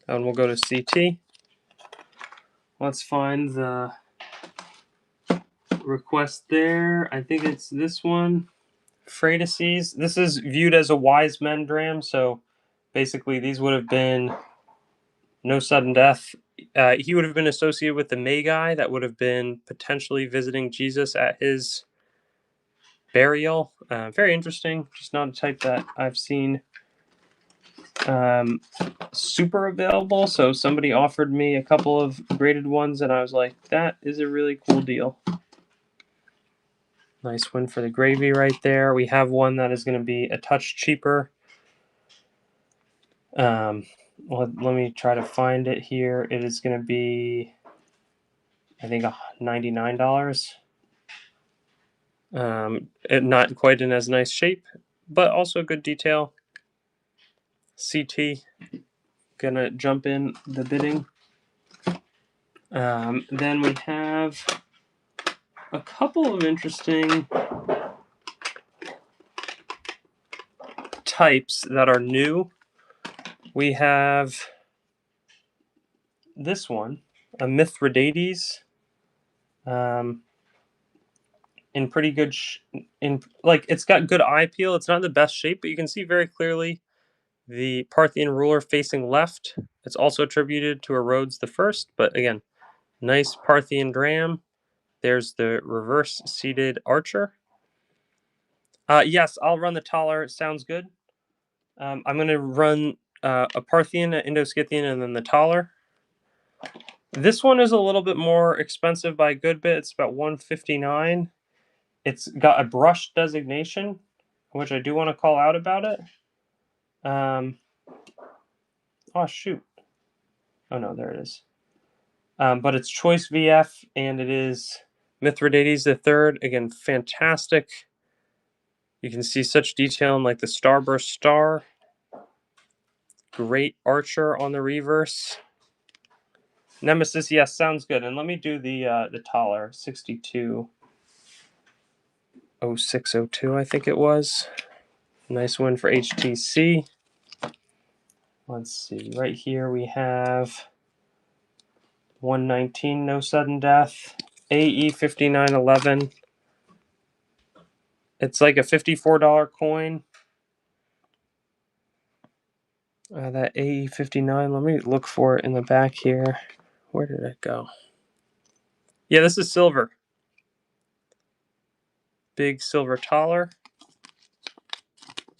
And we'll go to CT. Let's find the request there. I think it's this one. Freightices. This is viewed as a wise men dram, so basically these would have been no sudden death. He would have been associated with the Magi that would have been potentially visiting Jesus at his burial. Very interesting. Just not a type that I've seen super available. So somebody offered me a couple of graded ones, and I was like, that is a really cool deal. Nice one for the Gravy right there. We have one that is going to be a touch cheaper. Let me try to find it here. It is going to be, I think, $99. Not quite in as nice shape, but also good detail. CT, gonna jump in the bidding. Then we have a couple of interesting types that are new. We have this one. a Mithridates. In pretty good, it's got good eye peel. It's not in the best shape, but you can see very clearly the Parthian ruler facing left. It's also attributed to Rhodes the First, but again, nice Parthian dram. There's the reverse seated archer. Yes, I'll run the taller. Sounds good. I'm going to run a Parthian, an Indo-Scythian, and then the taller. This one is a little bit more expensive by a good bit. It's about $159. It's got a brush designation, which I do want to call out about it. Oh, shoot. Oh, no, there it is. But it's Choice VF, and it is Mithridates III. Again, fantastic. You can see such detail in like the starburst star. Great archer on the reverse. Nemesis, yes, sounds good. And let me do the taller, 620602, I think it was. Nice win for HTC. Let's see. Right here we have 119, no sudden death. AE 5911. It's like a $54 coin. That AE 59. Let me look for it in the back here. Where did it go? Yeah, this is silver. Big silver taller.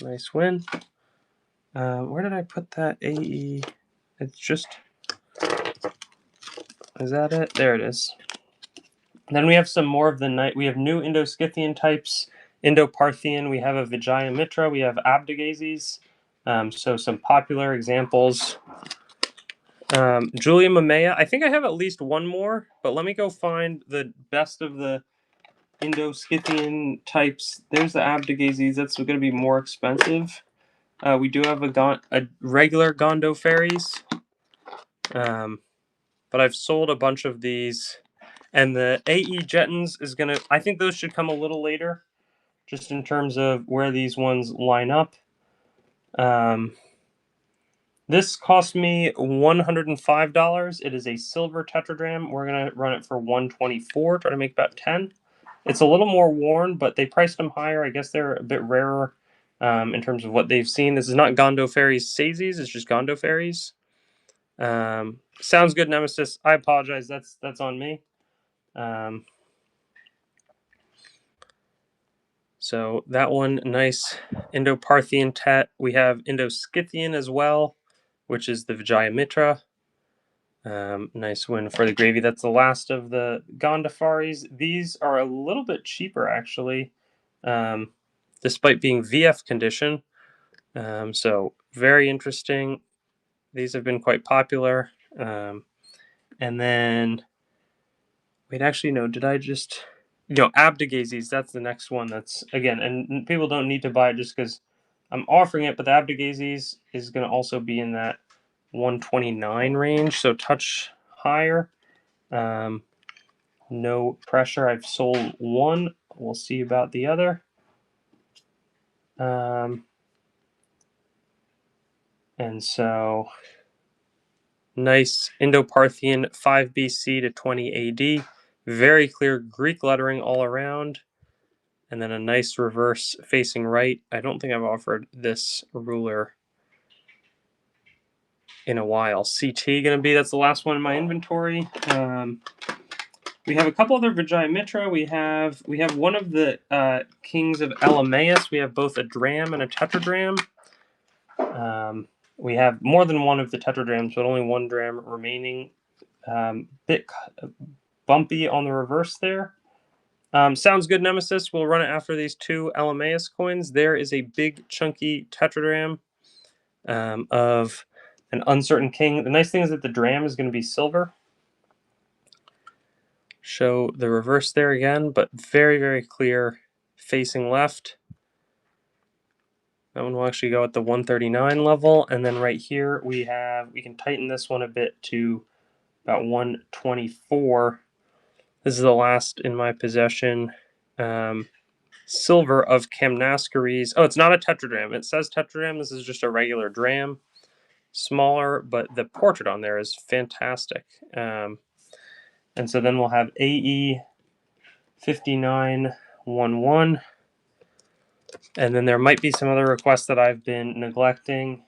Nice win. Where did I put that AE? It's just... Is that it? There it is. Then we have some more of the night. We have new Indo-Scythian types, Indo-Parthian. We have a Vijaya Mitra. We have Abdagazes. So some popular examples. Julia Mamea. I think I have at least one more, but let me go find the best of the Indo-Scythian types. There's the Abdagazes. That's going to be more expensive. We do have a regular Gondo Fairies. But I've sold a bunch of these. And the AE Jettons is going to... I think those should come a little later, just in terms of where these ones line up. This cost me $105. It is a silver tetragram. We're going to run it for $124, try to make about 10. It's a little more worn, but they priced them higher. I guess they're a bit rarer in terms of what they've seen. This is not Gondo Fairies Saisies. It's just Gondo Fairies. Sounds good, Nemesis. I apologize. That's on me. So that one, nice Indo-Parthian Tet. We have Indo-Scythian as well, which is the Vijaya Mitra. Nice win for the gravy. That's the last of the Gondafaris. These are a little bit cheaper, actually, despite being VF condition. So very interesting. These have been quite popular. And then, wait, actually, no, did I just... Abdagazes, that's the next one. That's, again, and people don't need to buy it just because I'm offering it, but the Abdagazes is going to also be in that 129 range, so touch higher. No pressure. I've sold one. We'll see about the other. And so, nice Indo-Parthian 5 BC to 20 AD. Very clear Greek lettering all around. And then a nice reverse facing right. I don't think I've offered this ruler in a while. CT going to be, that's the last one in my inventory. We have a couple other Vijaya Mitra. We have one of the kings of Elamaeus. We have both a dram and a tetragram. We have more than one of the tetradrams, but only one dram remaining. Bit bumpy on the reverse there. Sounds good, Nemesis. We'll run it after these two Elamaeus coins. There is a big, chunky tetragram of an uncertain king. The nice thing is that the dram is going to be silver. Show the reverse there again, but very, very clear facing left. That one will actually go at the 139 level. And then right here we can tighten this one a bit to about 124. This is the last in my possession. Silver of Kamnaskaries. Oh, it's not a tetragram. It says tetragram. This is just a regular dram. Smaller, but the portrait on there is fantastic. And so then we'll have AE 5911. And then there might be some other requests that I've been neglecting.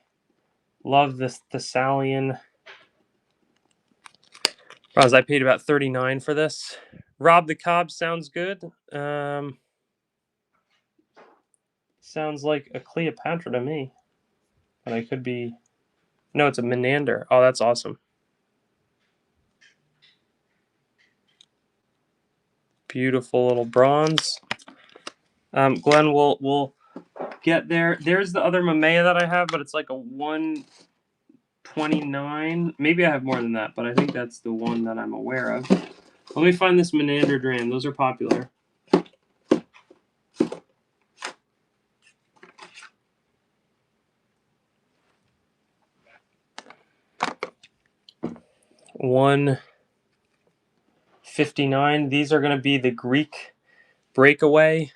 Love this Thessalian. I paid about $39 for this. Rob the Cobb sounds good. Sounds like a Cleopatra to me. But I could be... No, it's a Menander. Oh, that's awesome. Beautiful little bronze. Glenn, we'll get there. There's the other Mamaea that I have, but it's like a 129. Maybe I have more than that, but I think that's the one that I'm aware of. Let me find this Menander Dram. Those are popular. $159. These are going to be the Greek breakaway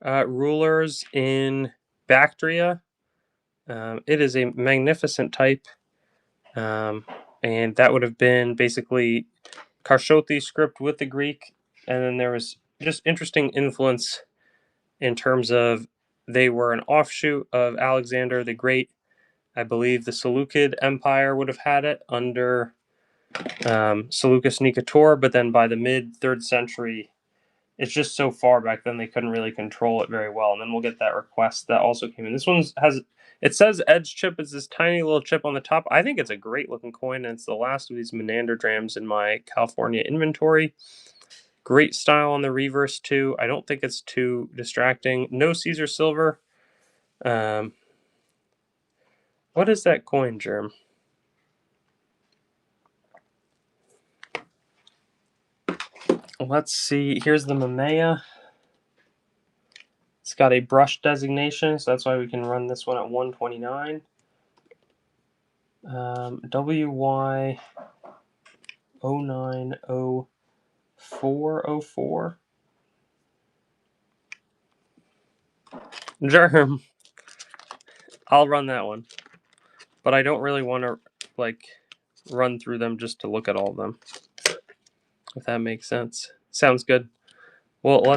rulers in Bactria. It is a magnificent type. And that would have been basically Karshoti script with the Greek. And then there was just interesting influence in terms of they were an offshoot of Alexander the Great. I believe the Seleucid Empire would have had it under Seleucus Nicator, but then by the mid-3rd century, it's just so far back then they couldn't really control it very well. And then we'll get that request that also came in. This one has, it says edge chip. It's this tiny little chip on the top. I think it's a great looking coin, and it's the last of these Menander Drams in my California inventory. Great style on the reverse too. I don't think it's too distracting. No Caesar silver. What is that coin, Germ? Let's see. Here's the Mamaea. It's got a brush designation, so that's why we can run this one at 129. WY 090404. Germ. I'll run that one. But I don't really want to run through them just to look at all of them. If that makes sense. Sounds good. Well,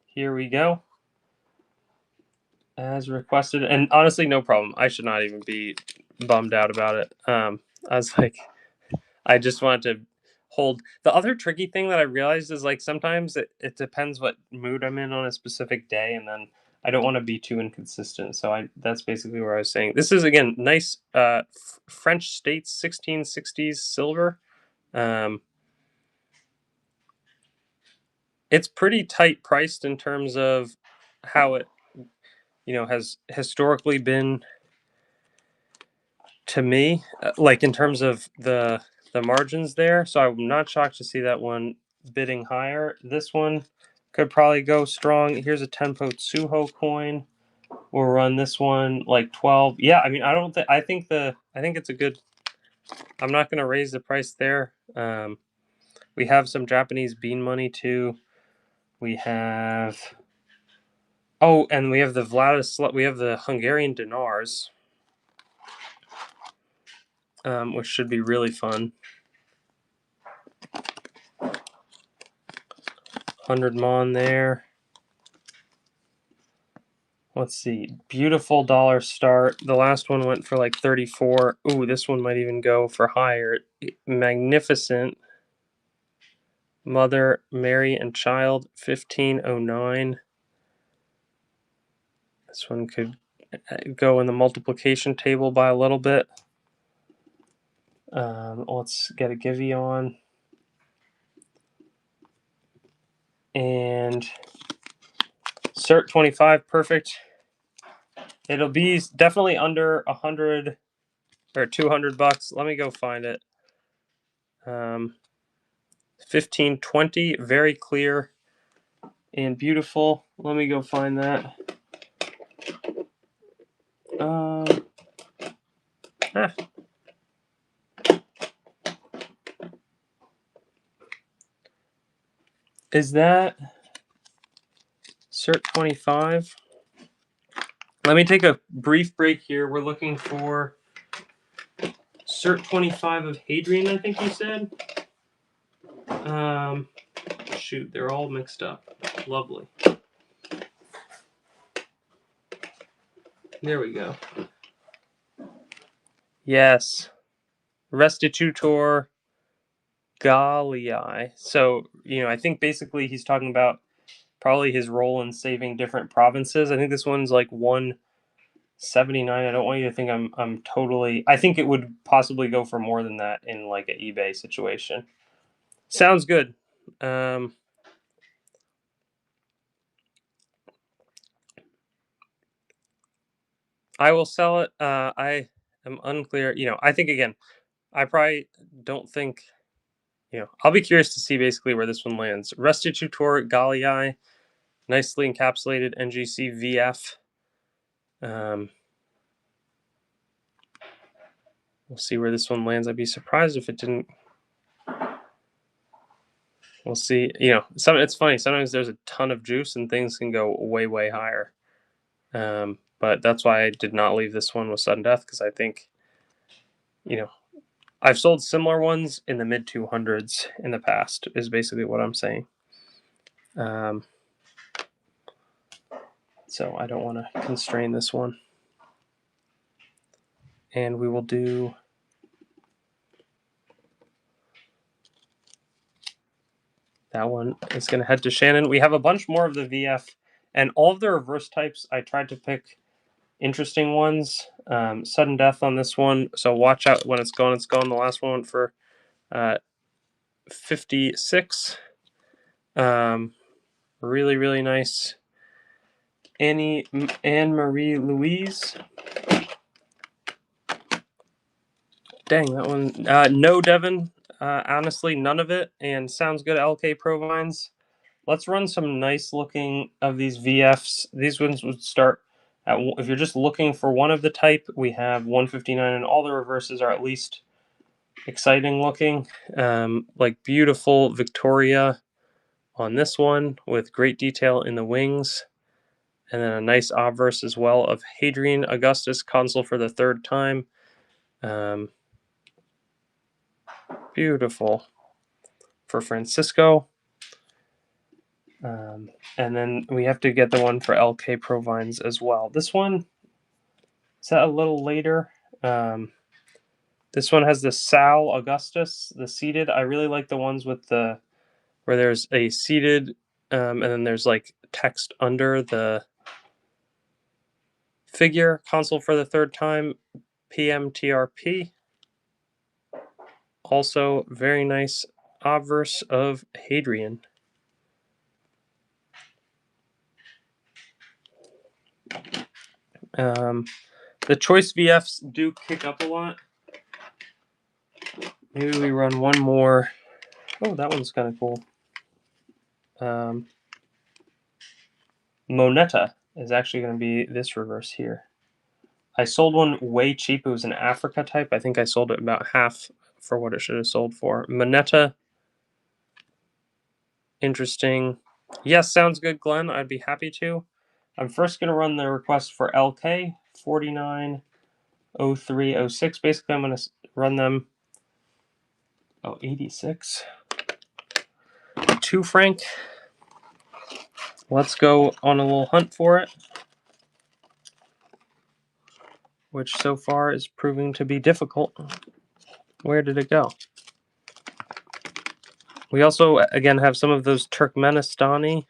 here we go. As requested. And honestly, no problem. I should not even be bummed out about it. I was like, I just wanted to hold. The other tricky thing that I realized is sometimes it depends what mood I'm in on a specific day, and then I don't want to be too inconsistent. So that's basically where I was saying. This is, again, nice French States 1660s silver. It's pretty tight priced in terms of how it has historically been to me, in terms of the margins there. So I'm not shocked to see that one bidding higher. This one could probably go strong. Here's a Tenpo Tsuho coin. We'll run this one 12. Yeah, I mean, I think it's a good. I'm not going to raise the price there. We have some Japanese bean money too. We have. Oh, and we have the Hungarian dinars, which should be really fun. 100 mon there. Let's see. Beautiful dollar start. The last one went for 34. Ooh, this one might even go for higher. Magnificent. Mother, Mary, and Child, 1509. This one could go in the multiplication table by a little bit. Let's get a Givey on. And Cert 25, perfect. It'll be definitely under 100 or 200 bucks. Let me go find it. 1520, very clear and beautiful. Let me go find that. Is that Cert 25? Let me take a brief break here. We're looking for Cert 25 of Hadrian, I think you said. Shoot, they're all mixed up. Lovely. There we go. Yes. Restitutor Galliae. So, I think basically he's talking about probably his role in saving different provinces. I think this one's like 179. I don't want you to think I'm totally. I think it would possibly go for more than that in like an eBay situation. Sounds good. I will sell it. I am unclear. I think again, I probably don't think. I'll be curious to see basically where this one lands. Restitutor Galliae, nicely encapsulated NGC VF. We'll see where this one lands. I'd be surprised if it didn't. We'll see. It's funny. Sometimes there's a ton of juice and things can go way, way higher. But that's why I did not leave this one with sudden death, because I think, I've sold similar ones in the mid 200s in the past, is basically what I'm saying. So I don't want to constrain this one. And we will do that one. Is going to head to Shannon. We have a bunch more of the VF, and all of the reverse types. I tried to pick interesting ones. Sudden death on this one, so watch out when it's gone. It's gone. The last one went for 56. Really, really nice. Anne Marie Louise. Dang, that one. No, Devin. Honestly, none of it. And sounds good. LK Provines. Let's run some nice looking of these VFs. These ones would start at, if you're just looking for one of the type, we have 159, and all the reverses are at least exciting looking. Like beautiful Victoria on this one with great detail in the wings. And then a nice obverse as well of Hadrian Augustus, consul for the third time. Beautiful for Francisco. And then we have to get the one for LK Provines as well. This one, is that a little later? This one has the Sal Augustus, the seated. I really like the ones with where there's a seated, and then there's like text under the figure. Consul for the third time, PMTRP. Also, very nice obverse of Hadrian. The choice VFs do kick up a lot. Maybe we run one more. Oh, that one's kind of cool. Moneta is actually going to be this reverse here. I sold one way cheap. It was an Africa type. I think I sold it about half for what it should have sold for. Moneta. Interesting. Yes, sounds good, Glenn. I'd be happy to. I'm first going to run the request for LK 490306. Basically, I'm going to run them. 86. 2 franc. Let's go on a little hunt for it, which so far is proving to be difficult. Where did it go? We also, again, have some of those Turkmenistani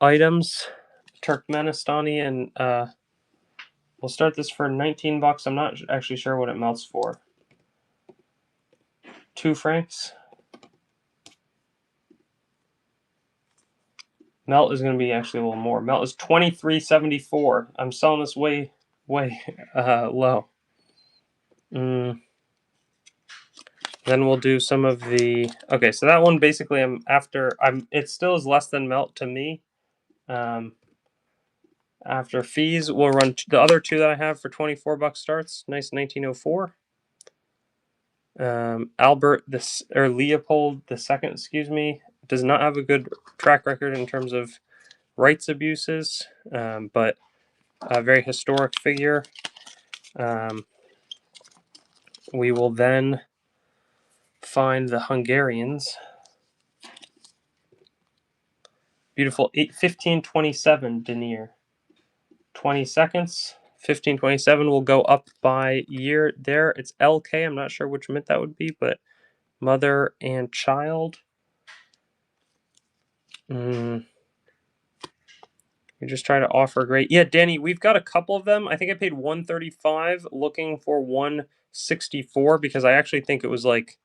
items. Turkmenistani, and we'll start this for 19 bucks. I'm not actually sure what it melts for. 2 francs. Melt is going to be actually a little more. Melt is 23.74. I'm selling this way low. Then we'll do some of the. Okay, so that one basically it still is less than melt to me. After fees, we'll run the other two that I have for 24 bucks starts. Nice 1904. Leopold II, excuse me, does not have a good track record in terms of rights abuses, but a very historic figure. We will then find the Hungarians. Beautiful 1527 denier. 20 seconds. 1527 will go up by year there. It's LK. I'm not sure which mint that would be, but mother and child. We just try to offer great. Yeah, Danny, we've got a couple of them. I think I paid 135 looking for 164 because I actually think it was like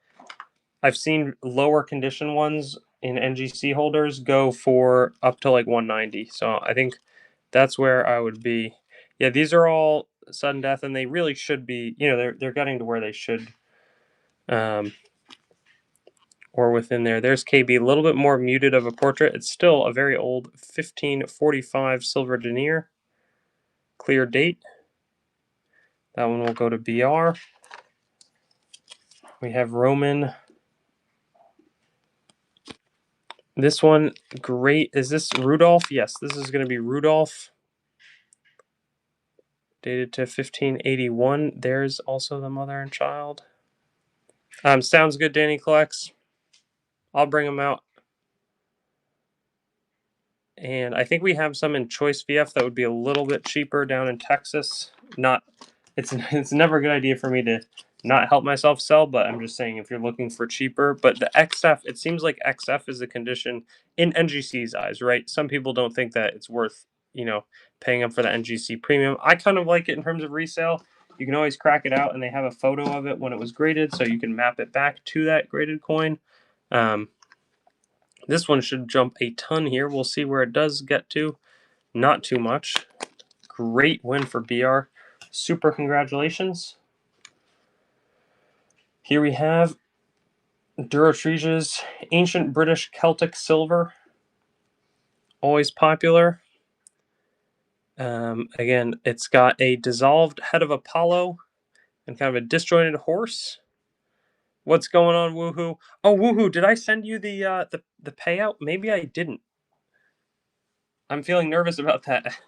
I've seen lower condition ones in NGC holders go for up to like 190. So I think that's where I would be. Yeah, these are all sudden death, and they really should be. They're getting to where they should, or within there. There's KB, a little bit more muted of a portrait. It's still a very old 1545 silver denier, clear date. That one will go to BR. We have Roman. This one, great. Is this Rudolph? Yes, this is going to be Rudolph. Dated to 1581. There's also the mother and child. Sounds good, Danny collects. I'll bring them out. And I think we have some in Choice VF that would be a little bit cheaper down in Texas. It's never a good idea for me to not help myself sell, but I'm just saying if you're looking for cheaper. But the XF, it seems like XF is a condition in NGC's eyes, right? Some people don't think that it's worth, paying up for the NGC premium. I kind of like it in terms of resale. You can always crack it out, and they have a photo of it when it was graded, so you can map it back to that graded coin. This one should jump a ton here. We'll see where it does get to. Not too much. Great win for BR. Super congratulations. Here we have Durotrige's Ancient British Celtic Silver. Always popular. Again, it's got a dissolved head of Apollo and kind of a disjointed horse. What's going on, Woohoo? Oh, Woohoo, did I send you the payout? Maybe I didn't. I'm feeling nervous about that.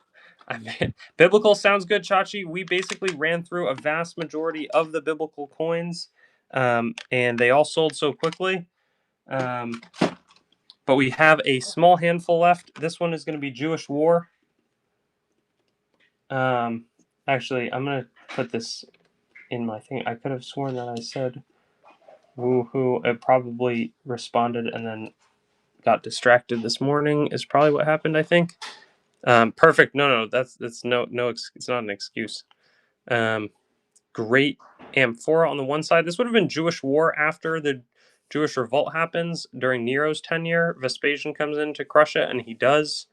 Biblical sounds good, Chachi. We basically ran through a vast majority of the biblical coins, and they all sold so quickly. But we have a small handful left. This one is going to be Jewish War. Actually, I'm going to put this in my thing. I could have sworn that I said woohoo. It probably responded and then got distracted this morning is probably what happened, I think. Perfect. No, that's no, it's not an excuse. Great amphora on the one side. This would have been Jewish War after the Jewish revolt happens during Nero's tenure. Vespasian comes in to crush it, and he does.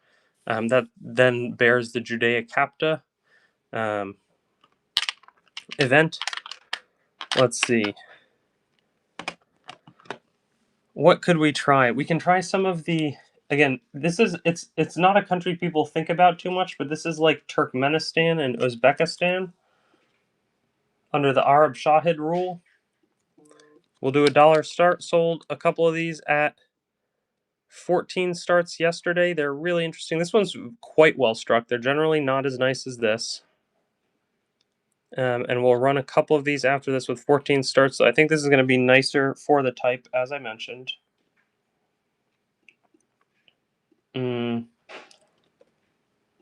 That then bears the Judea Capta event. Let's see. What could we try? We can try some of the. Again, it's not a country people think about too much, but this is like Turkmenistan and Uzbekistan under the Arab Shahid rule. We'll do $1 start. Sold a couple of these at 14 starts yesterday. They're really interesting. This one's quite well struck. They're generally not as nice as this. And we'll run a couple of these after this with 14 starts. So I think this is going to be nicer for the type, as I mentioned.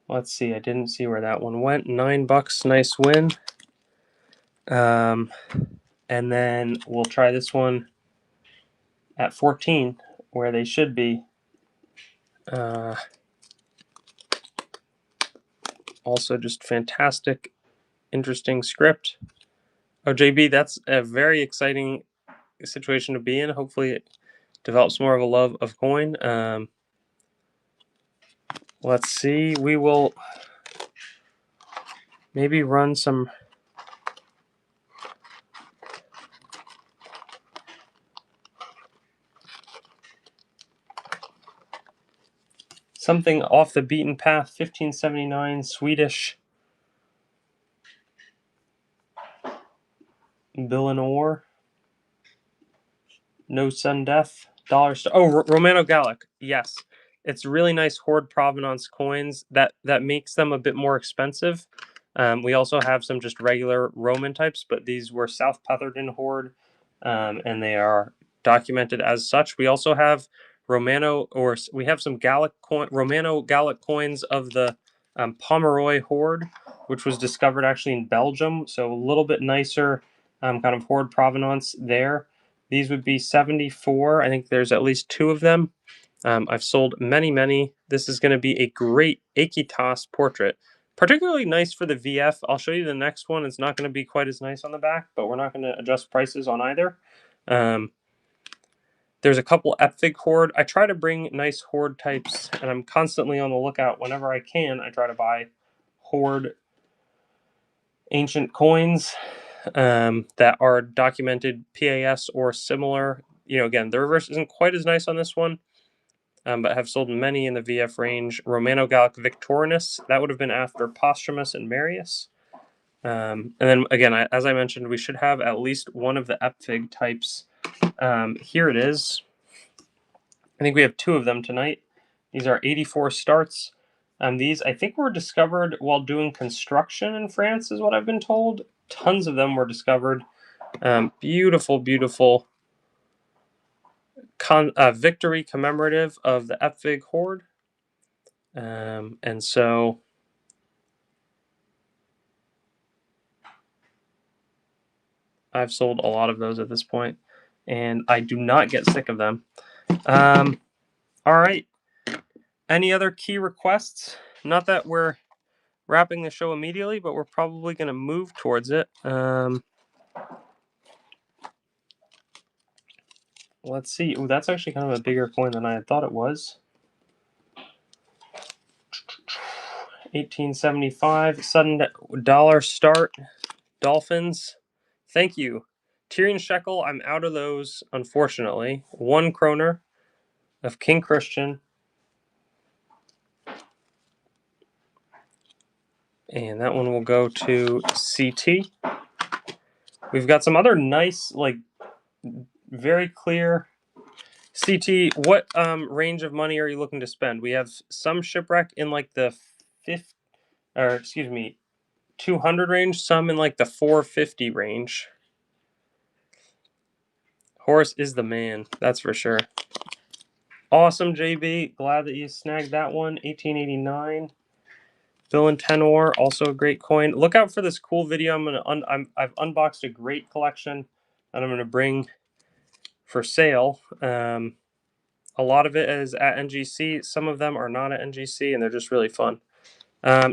Let's see. I didn't see where that one went. $9. Nice win. And then we'll try this one at 14, where they should be. Also, just fantastic, interesting script. Oh, JB, that's a very exciting situation to be in. Hopefully, it develops more of a love of coin. Let's see. We will maybe run some. Something off the beaten path. 1579 Swedish. Villanor. No Sun Death. $1. Oh, Romano Gallic. Yes. It's really nice Hoard provenance coins that makes them a bit more expensive. We also have some just regular Roman types, but these were South Petherton Hoard, and they are documented as such. We also have we have some Romano Gallic coins of the Pomeroy Hoard, which was discovered actually in Belgium. So a little bit nicer kind of Hoard provenance there. These would be 74. I think there's at least 2 of them. I've sold many, many. This is going to be a great Akitas portrait. Particularly nice for the VF. I'll show you the next one. It's not going to be quite as nice on the back, but we're not going to adjust prices on either. There's a couple Epfig Hoard. I try to bring nice Hoard types, and I'm constantly on the lookout. Whenever I can, I try to buy Hoard ancient coins that are documented PAS or similar. Again, the reverse isn't quite as nice on this one. But have sold many in the VF range. Romano Gallic Victorinus, that would have been after Posthumus and Marius. And then again, as I mentioned, we should have at least one of the Epfig types. Here it is. I think we have 2 of them tonight. These are 84 starts. These, I think, were discovered while doing construction in France, is what I've been told. Tons of them were discovered. Beautiful, beautiful victory commemorative of the Epfig Hoard. And so I've sold a lot of those at this point, and I do not get sick of them. All right. Any other key requests? Not that we're wrapping the show immediately, but we're probably going to move towards it. Let's see. Ooh, that's actually kind of a bigger coin than I had thought it was. 1875 sudden dollar start Dolphins. Thank you. Tyrion Shekel, I'm out of those, unfortunately. 1 kroner of King Christian. And that one will go to CT. We've got some other nice, very clear CT. What range of money are you looking to spend? We have some Shipwreck in the 200 range, some in the 450 range. Horace is the man, that's for sure. Awesome, JB. Glad that you snagged that one. 1889. Bill and Tenor, also a great coin. Look out for this cool video. I've unboxed a great collection that I'm gonna bring for sale. A lot of it is at NGC. Some of them are not at NGC, and they're just really fun.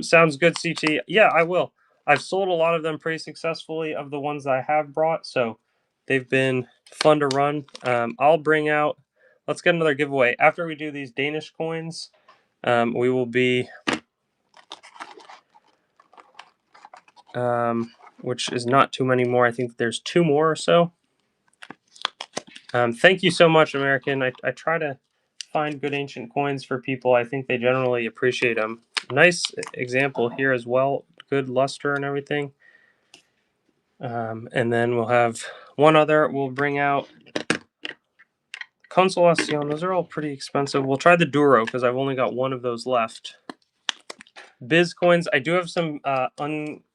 Sounds good, CT. Yeah, I will. I've sold a lot of them pretty successfully of the ones that I have brought, so they've been fun to run. I'll bring out. Let's get another giveaway after we do these Danish coins. We will be. Which is not too many more. I think there's 2 more or so. Thank you so much, American. I try to find good ancient coins for people. I think they generally appreciate them. Nice example here as well. Good luster and everything. And then we'll have one other. We'll bring out Consolacion. Those are all pretty expensive. We'll try the Duro because I've only got 1 of those left. Biz coins. I do have some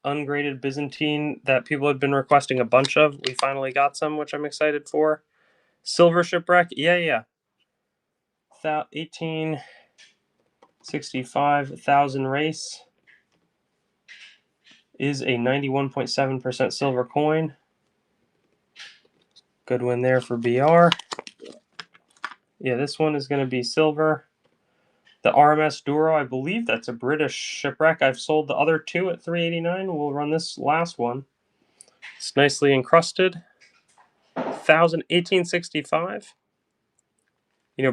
ungraded Byzantine that people have been requesting a bunch of. We finally got some, which I'm excited for. Silver Shipwreck. Yeah. 1865 1,000 race is a 91.7% silver coin. Good win there for BR. Yeah, this one is going to be silver. The RMS Duro, I believe that's a British Shipwreck. I've sold the other 2 at 389. We'll run this last one. It's nicely encrusted. 1865.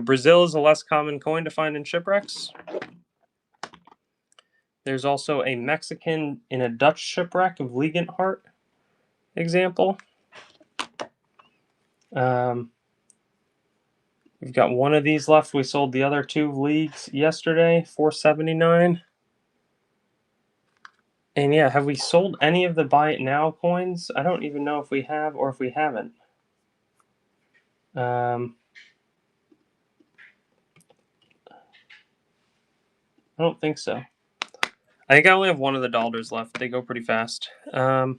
Brazil is a less common coin to find in shipwrecks. There's also a Mexican in a Dutch shipwreck of Legenthart example. We've got 1 of these left. We sold the other 2 leagues yesterday, 479. And yeah, have we sold any of the buy it now coins? I don't even know if we have or if we haven't. I don't think so. I think I only have 1 of the dollars left. They go pretty fast. All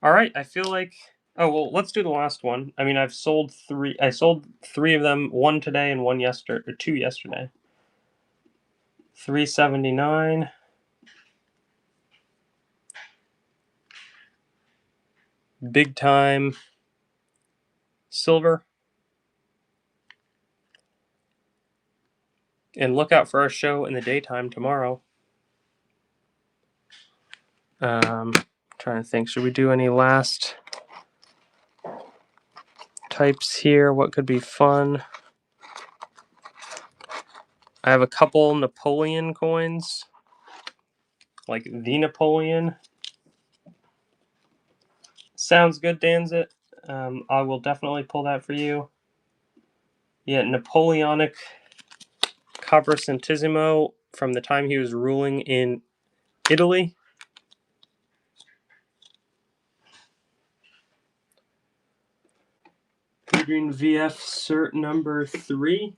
right, I feel like Oh well, let's do the last one. I mean, I've sold three. I sold three of them. One today and one yesterday, or two yesterday. 379. Big time silver. And look out for our show in the daytime tomorrow. Trying to think, should we do any last types here? What could be fun? I have a couple Napoleon coins, like the Napoleon. Sounds good, Danzit. I will definitely pull that for you. Yeah, Napoleonic Copper Centesimo from the time he was ruling in Italy. Adrian VF cert number 3.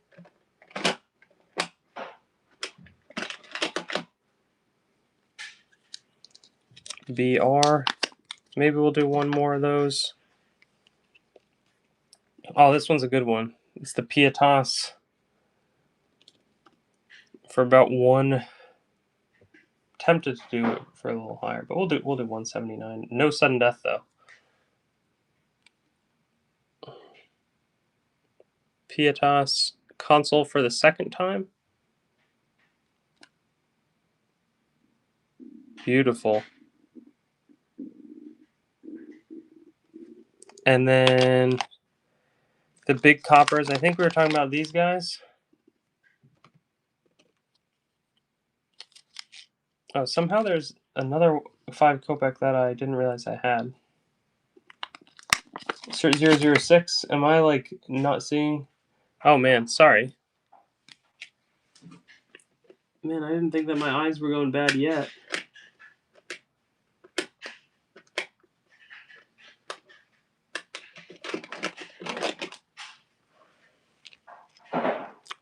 BR. Maybe we'll do one more of those. Oh, this one's a good one. It's the Pietas for about one. Tempted to do it for a little higher, but we'll do 179. No sudden death though. Pietas console for the second time. Beautiful. And then the big coppers. I think we were talking about these guys. Oh, somehow there's another 5 Kopeck that I didn't realize I had. 006. Am I like not seeing? Oh man, sorry. Man, I didn't think that my eyes were going bad yet.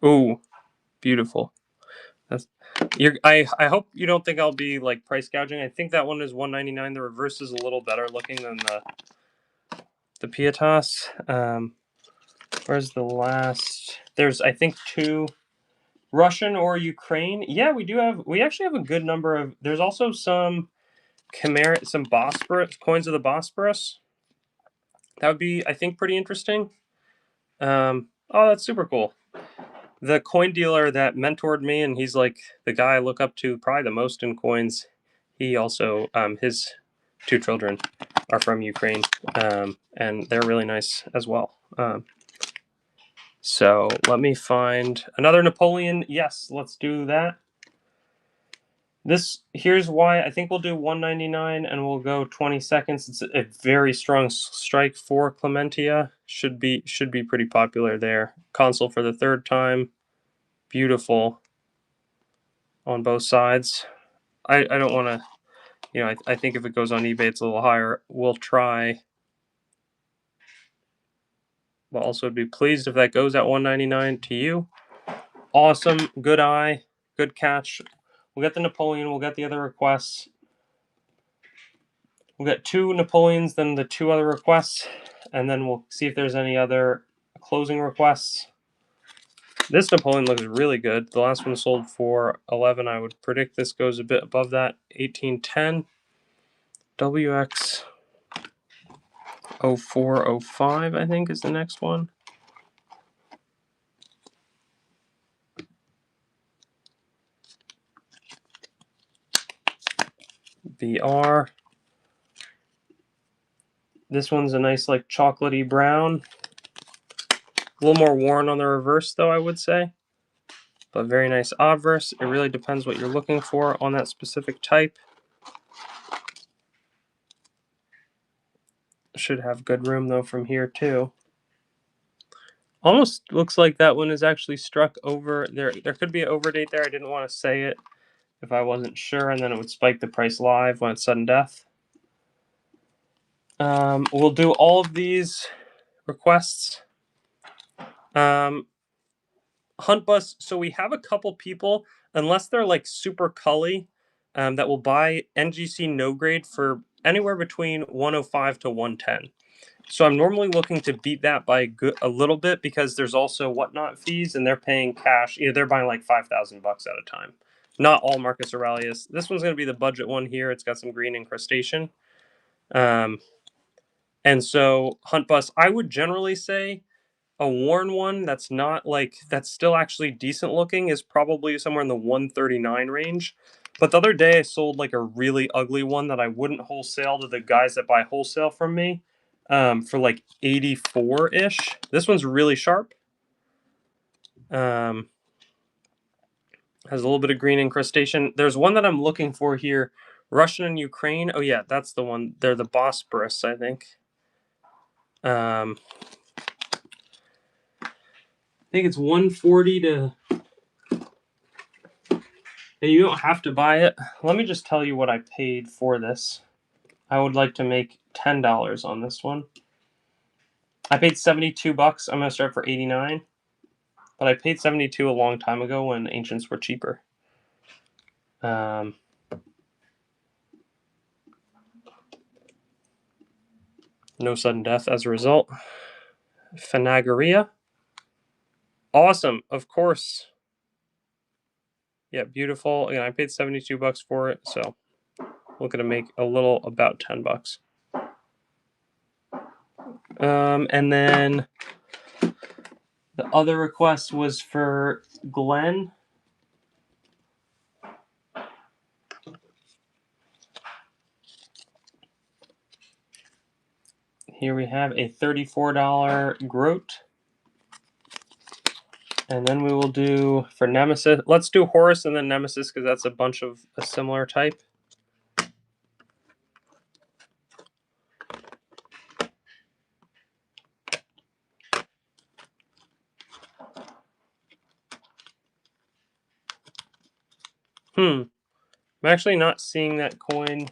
Ooh, beautiful. That's I hope you don't think I'll be like price gouging. I think that one is 199. The reverse is a little better looking than the Pietas. Where's the last? There's I think 2 Russian or Ukraine. Yeah, we do have. We actually have a good number of. There's also some some Bosporus coins of the Bosporus. That would be, I think, pretty interesting. Oh, that's super cool. The coin dealer that mentored me, and he's like the guy I look up to probably the most in coins. He also, his 2 children are from Ukraine, and they're really nice as well. So let me find another Napoleon. Yes, let's do that. Here's why I think we'll do 199 and we'll go 20 seconds. It's a very strong strike for Clementia. Should be pretty popular there. Console for the 3rd time. Beautiful on both sides. I don't want to, I think if it goes on eBay, it's a little higher. We'll try. But also be pleased if that goes at 199 to you. Awesome. Good eye. Good catch. We'll get the Napoleon. We'll get the other requests. We'll get 2 Napoleons, then the 2 other requests, and then we'll see if there's any other closing requests. This Napoleon looks really good. The last one sold for 11. I would predict this goes a bit above that. 1810. WX 0405, I think, is the next one. VR. This one's a nice, like, chocolatey brown. A little more worn on the reverse, though, I would say. But very nice obverse. It really depends what you're looking for on that specific type. Should have good room, though, from here, too. Almost looks like that one is actually struck over. There could be an overdate there. I didn't want to say it if I wasn't sure, and then it would spike the price live when it's sudden death. We'll do all of these requests. Hunt bus. So we have a couple people, unless they're like super cully, that will buy NGC no grade for anywhere between 105 to 110. So I'm normally looking to beat that by a little bit because there's also whatnot fees, and they're paying cash. They're buying like $5,000 at a time. Not all Marcus Aurelius. This one's going to be the budget one here. It's got some green incrustation. And so Hunt Bus, I would generally say a worn one that's not like, that's still actually decent looking is probably somewhere in the 139 range. But the other day I sold like a really ugly one that I wouldn't wholesale to the guys that buy wholesale from me for like 84-ish. This one's really sharp. Has a little bit of green incrustation. There's one that I'm looking for here. Russian and Ukraine. Oh yeah, that's the one. They're the Bosporus, I think. I think it's 140 to... And you don't have to buy it. Let me just tell you what I paid for this. I would like to make $10 on this one. I paid $72. I'm going to start for 89. But I paid 72 a long time ago when ancients were cheaper. No sudden death as a result. Phanagoria. Awesome, of course. Yeah, beautiful. Again, I paid $72 for it, so looking to make a little about $10. And then the other request was for Glenn. Here we have a $34 groat. And then we will do for Nemesis. Let's do Horus and then Nemesis because that's a bunch of a similar type. I'm actually not seeing that coin.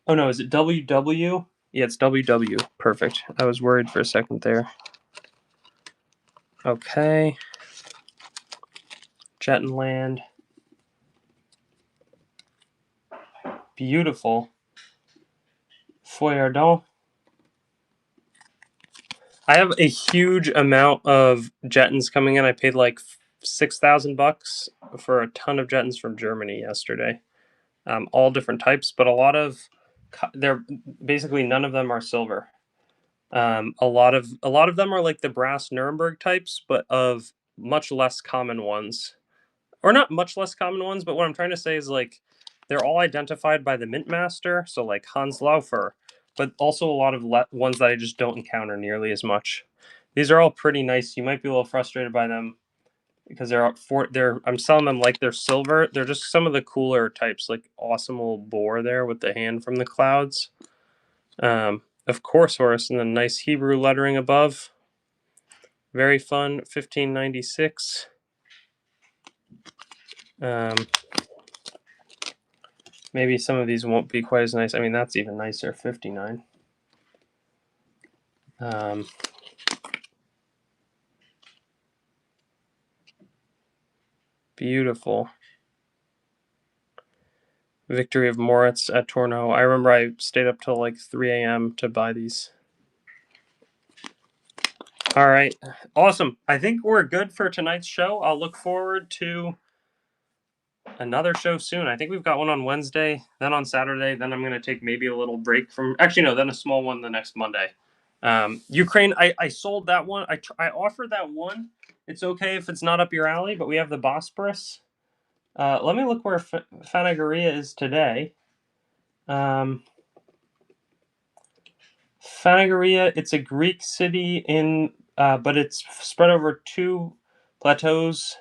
Oh no, is it WW? Yeah, it's WW. Perfect. I was worried for a second there. Okay. Jet and Land. Beautiful. Foyardon. I have a huge amount of Jettons coming in. I paid like $6,000 for a ton of Jettons from Germany yesterday. All different types, but a lot of they're basically none of them are silver. A lot of them are like the brass Nuremberg types, but of much less common ones, or not much less common ones. But what I'm trying to say is like they're all identified by the mint master, so like Hans Laufer, but also a lot of ones that I just don't encounter nearly as much. These are all pretty nice. You might be a little frustrated by them because I'm selling them like they're silver. They're just some of the cooler types, like awesome little boar there with the hand from the clouds. Of course, Horus, and the nice Hebrew lettering above. Very fun, 1596. Maybe some of these won't be quite as nice. I mean, that's even nicer, 59. Beautiful. Victory of Moritz at Torno. I remember I stayed up till like 3 a.m. to buy these. All right. Awesome. I think we're good for tonight's show. I'll look forward to another show soon. I think we've got one on Wednesday, then on Saturday. Then I'm going to take maybe a little break from... Actually, no, then a small one the next Monday. Ukraine, I sold that one. I offered that one. It's okay if it's not up your alley, but we have the Bosporus. Let me look where Phanagoria is today. Phanagoria, it's a Greek city but it's spread over 2 plateaus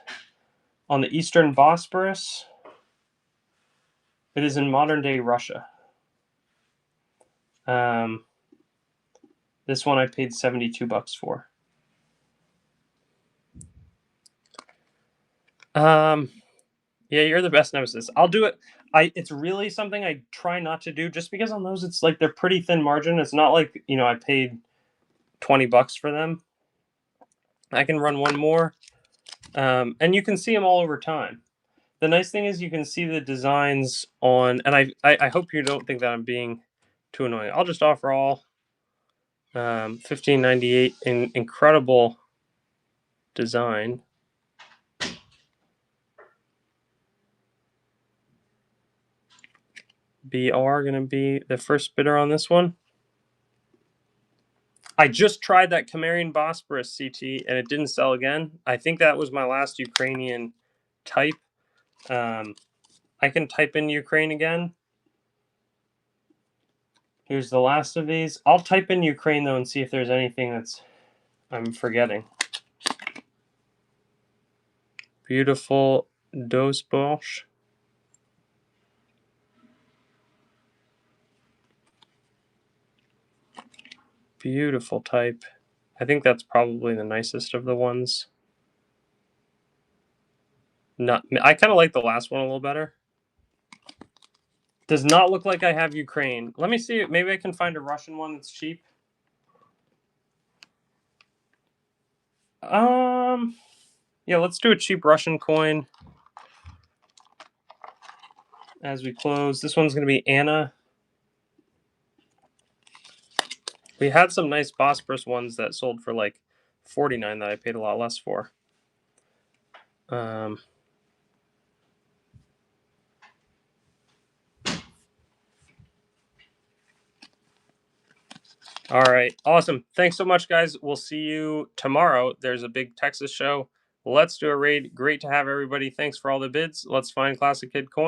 on the eastern Bosporus. It is in modern-day Russia. This one I paid $72 for. Yeah, you're the best Nemesis. I'll do it. It's really something I try not to do just because on those it's like they're pretty thin margin. It's not like, I paid $20 for them. I can run one more. And you can see them all over time. The nice thing is you can see the designs on, and I hope you don't think that I'm being too annoying. I'll just offer all. 1598, incredible design. BR gonna be the first bidder on this one. I just tried that Camarian Bosporus CT and it didn't sell again. I think that was my last Ukrainian type. I can type in Ukraine again. Here's the last of these. I'll type in Ukraine though and see if there's anything that's I'm forgetting. Beautiful Dos Bosch. Beautiful type. I think that's probably the nicest of the ones. I kind of like the last one a little better. Does not look like I have Ukraine. Let me see. Maybe I can find a Russian one that's cheap. Yeah, let's do a cheap Russian coin as we close. This one's going to be Anna. We had some nice Bosporus ones that sold for like 49 that I paid a lot less for. All right. Awesome. Thanks so much, guys. We'll see you tomorrow. There's a big Texas show. Let's do a raid. Great to have everybody. Thanks for all the bids. Let's find Classic Kid coin.